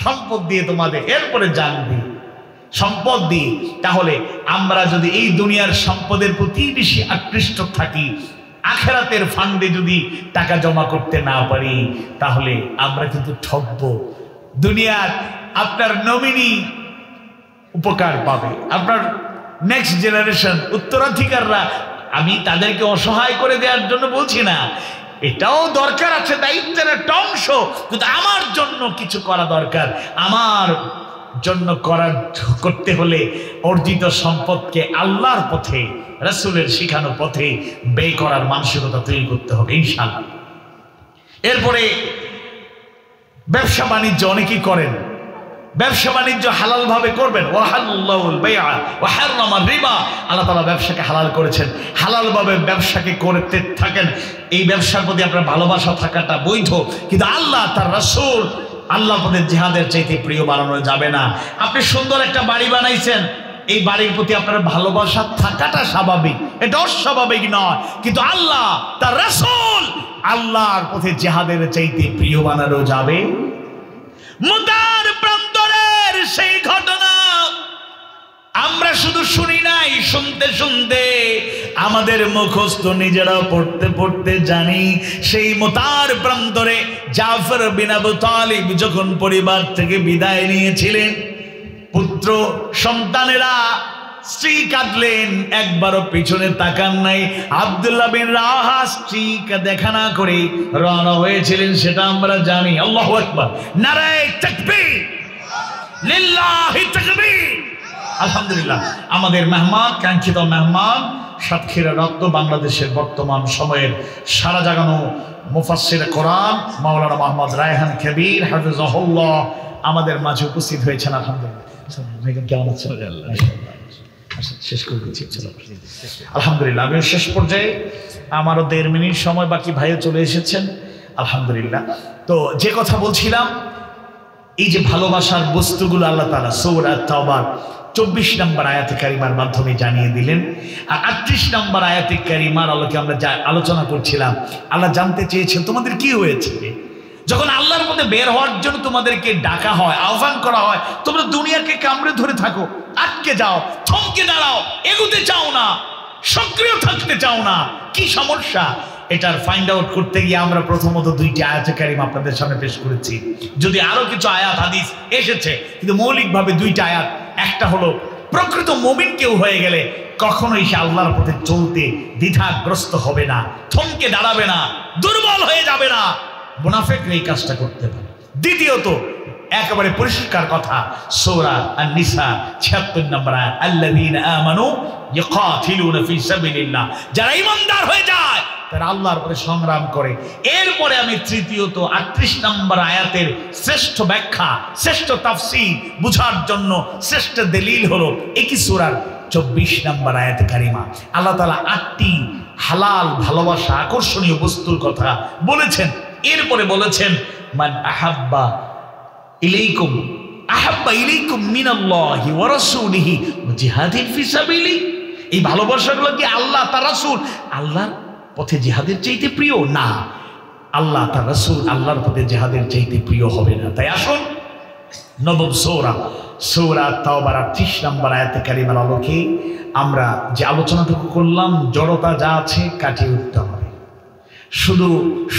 সম্পদ দিয়ে তোমাদের, এরপরে জান দিয়ে, সম্পদ দিয়ে। তাহলে আমরা যদি এই দুনিয়ার সম্পদের প্রতি বেশি আকৃষ্ট থাকি, আখিরাতের ফান্ডে যদি টাকা জমা করতে না পারি, তাহলে আমরা কিন্তু ঠকবো। দুনিয়ার আপনার নমিনি উপকার পাবে, আপনার নেক্সট জেনারেশন, উত্তরাধিকাররা। আমি তাদেরকে অসহায় করে দেওয়ার জন্য বলছি না, এটাও দরকার আছে, দায়িত্বের একটা অংশ, কিন্তু আমার জন্য কিছু করা দরকার। আমার জন্য করতে হলে অর্জিত সম্পদকে আল্লাহর পথে, রাসূলের শিখানো পথে ব্যয় করার মানসিকতা তৈরি করতে হবে ইনশাআল্লাহ। এরপরে ব্যবসা বাণিজ্য অনেকেই করেন, ব্যবসা বাণিজ্য হালাল ভাবে করবেন। ওয়াহাল্লাহুল বাইআ ওয়া হারামার রিবা, আল্লাহ তাআলা ব্যবসাকে হালাল করেছেন, হালাল ভাবে ব্যবসাকে করতে থাকেন। এই ব্যবসার প্রতি আপনার ভালোবাসা থাকাটা বৈধ, কিন্তু আল্লাহ তার রাসূল আল্লাহর পথে জিহাদের চাইতে প্রিয় বানানো যাবে না। আপনি সুন্দর একটা বাড়ি বানাইছেন, এই বাড়ির প্রতি আপনার ভালোবাসা থাকাটা স্বাভাবিক, এটা অস্বাভাবিক নয়, কিন্তু আল্লাহ তার রাসূল আল্লাহর পথে জিহাদের চাইতে প্রিয় বানানো যাবে। মুতার প্রান্তরের সেই ঘটনা আমরা শুধু শুনি নাই, শুনতে শুনতে আমাদের মুখস্থ নিজেরাও পড়তে পড়তে জানি। সেই মুতার প্রান্তরে জাফর বিন আবু তালিব যখন পরিবার থেকে বিদায় নিয়েছিলেন, পুত্র সন্তানেরা স্ত্রী কাঁদলেন, একবারও পিছনে তাকান নাই। আব্দুল্লাহ বিন রাওয়াহা স্ত্রীকে দেখা না করে রওনা হয়েছিলেন, সেটা আমরা জানি। আল্লাহু আকবার, নারায়ে তাকবীর, লিল্লাহি তাকবীর। আলহামদুলিল্লাহ, আমাদের মেহমান, কাঙ্ক্ষিত মেহমান, সাতক্ষীরা রত্ন, বাংলাদেশের বর্তমান সময়ের সারা জাগানো মুফাসসির কোরআন মাওলানা মুহাম্মদ রায়হান কবির হাফিজাহুল্লাহ আমাদের মাঝে উপস্থিত হয়েছেন। আলহামদুলিল্লাহ, কেমন আছেন? শেষ করে দিচ্ছি। আলহামদুলিল্লাহ, আমি শেষ পর্যায়ে, আমারও 1.5 মিনিট সময় বাকি, ভাইও চলে এসেছেন। আলহামদুলিল্লাহ। তো যে কথা বলছিলাম, এই যে ভালোবাসার বস্তুগুলো আল্লাহ তাআলা সূরা তাওবার 24 নম্বর আয়াতে কারিমার মাধ্যমে জানিয়ে দিলেন। আর 38 নম্বর আয়াতে কারিমার আলোকে আমরা যা আলোচনা করছিলাম, আল্লাহ জানতে চেয়েছেন তোমাদের কি হয়েছে। যখন আল্লাহর মধ্যে বের হওয়ার জন্য তোমাদেরকে ডাকা হয়, আহ্বান করা হয়, তোমরা দুনিয়াকে কামড়ে ধরে থাকো, আটকে যাও, থমকে দাঁড়াও, এগোতে চাও না, সক্রিয় থাকতে চাও না। কি সমস্যা? এটার ফাইন্ড আউট করতে গিয়ে আমরা প্রথমত 2টি আয়াতে কারিমা আপনাদের সামনে পেশ করেছি। যদি আরো কিছু আয়াত হাদিস এসেছে, কিন্তু মৌলিকভাবে 2টা আয়াত। একটা হলো প্রকৃত মুমিন কেউ হয়ে গেলে কখনোই সে আল্লাহর পথে চলতে দ্বিধাগ্রস্ত হবে না, থমকে দাঁড়াবে না, দুর্বল হয়ে যাবে না। মুনাফিকরা এই কাজটা করতে পারে। দ্বিতীয়ত একেবারে পরিষ্কার কথা, সূরা আন-নিসা 76 নম্বর আয়াত, আল্লাযীনা আমানু ইয়াকাতিলুনা ফি সাবিলিল্লাহ, যারা ঈমানদার হয়ে যায় তারা আল্লাহর পথে সংগ্রাম করে। এরপরে আমি তৃতীয়ত 38 নম্বর আয়াতের শ্রেষ্ঠ ব্যাখ্যা, শ্রেষ্ঠ তাফসীর বুঝার জন্য শ্রেষ্ঠ দলিল হলো একই সূরার 24 নম্বর আয়াতে কারিমা। আল্লাহ তাআলা 8টি হালাল ভালোবাসা, আকর্ষণীয় বস্তুর কথা বলেছেন। এরপরে বলেছেন মান আহাব্বা ইলাইকুম মিনাল্লাহি ওয়া রাসূলিহি ওয়া জিহাদিন ফি সাবিলি। এই ভালোবাসাগুলো কি আল্লাহ তার রাসূল আল্লাহর পথে জিহাদের চাইতে প্রিয়? না, আল্লাহ তার রাসূল আল্লাহর পথে জিহাদের চাইতে প্রিয় হবে না। তাই আসুন নবম সূরা তাওবার 38 নম্বর আয়াতে কারিমার আলোকে আমরা যে আলোচনাটুকু করলাম, জড়তা যা আছে কাটিয়ে উঠতে হবে। শুধু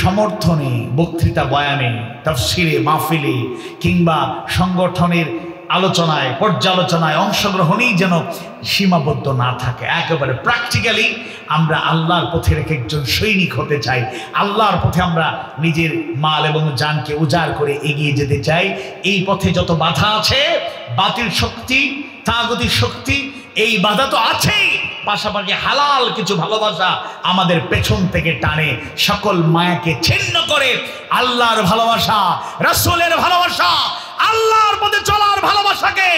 সমর্থনে, বক্তৃতা, বয়ানে, তাফসিরে, মাহফিলে কিংবা সংগঠনের আলোচনায়, পর্যালোচনায় অংশগ্রহণেই যেন সীমাবদ্ধ না থাকে। একেবারে প্র্যাকটিক্যালি আমরা আল্লাহর পথের একজন সৈনিক হতে চাই। আল্লাহর পথে আমরা নিজের মাল এবং জানকে উজাড় করে এগিয়ে যেতে চাই। এই পথে যত বাধা আছে, বাতিল শক্তি, তাগুতি শক্তি, এই বাধা তো আছেই, পাশাপাশি হালাল কিছু ভালোবাসা আমাদের পেছন থেকে টানে, সকল মায়াকে ছিন্ন করে আল্লাহর ভালোবাসা, রাসূলের ভালোবাসা, আল্লাহর পথে চলার ভালোবাসাকে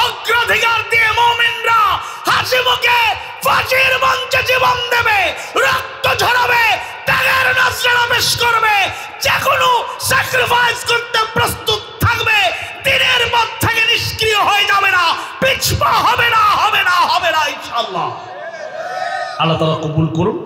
অগ্রাধিকার দিয়ে মুমিনরা হাসি মুখে ফাঁসির মঞ্চে জীবন দেবে, রক্ত ঝরাবে, ত্যাগের নজরানা পেশ করবে, যে কোনো স্যাক্রিফাইস করতে প্রস্তুত থাকবে। দিনের পথ থেকে নিষ্ক্রিয় হয়ে যাবে না, পিছপা হবে না, হবে না, হবে না ইনশাআল্লাহ। আল্লাহ তাআলা কবুল করুন।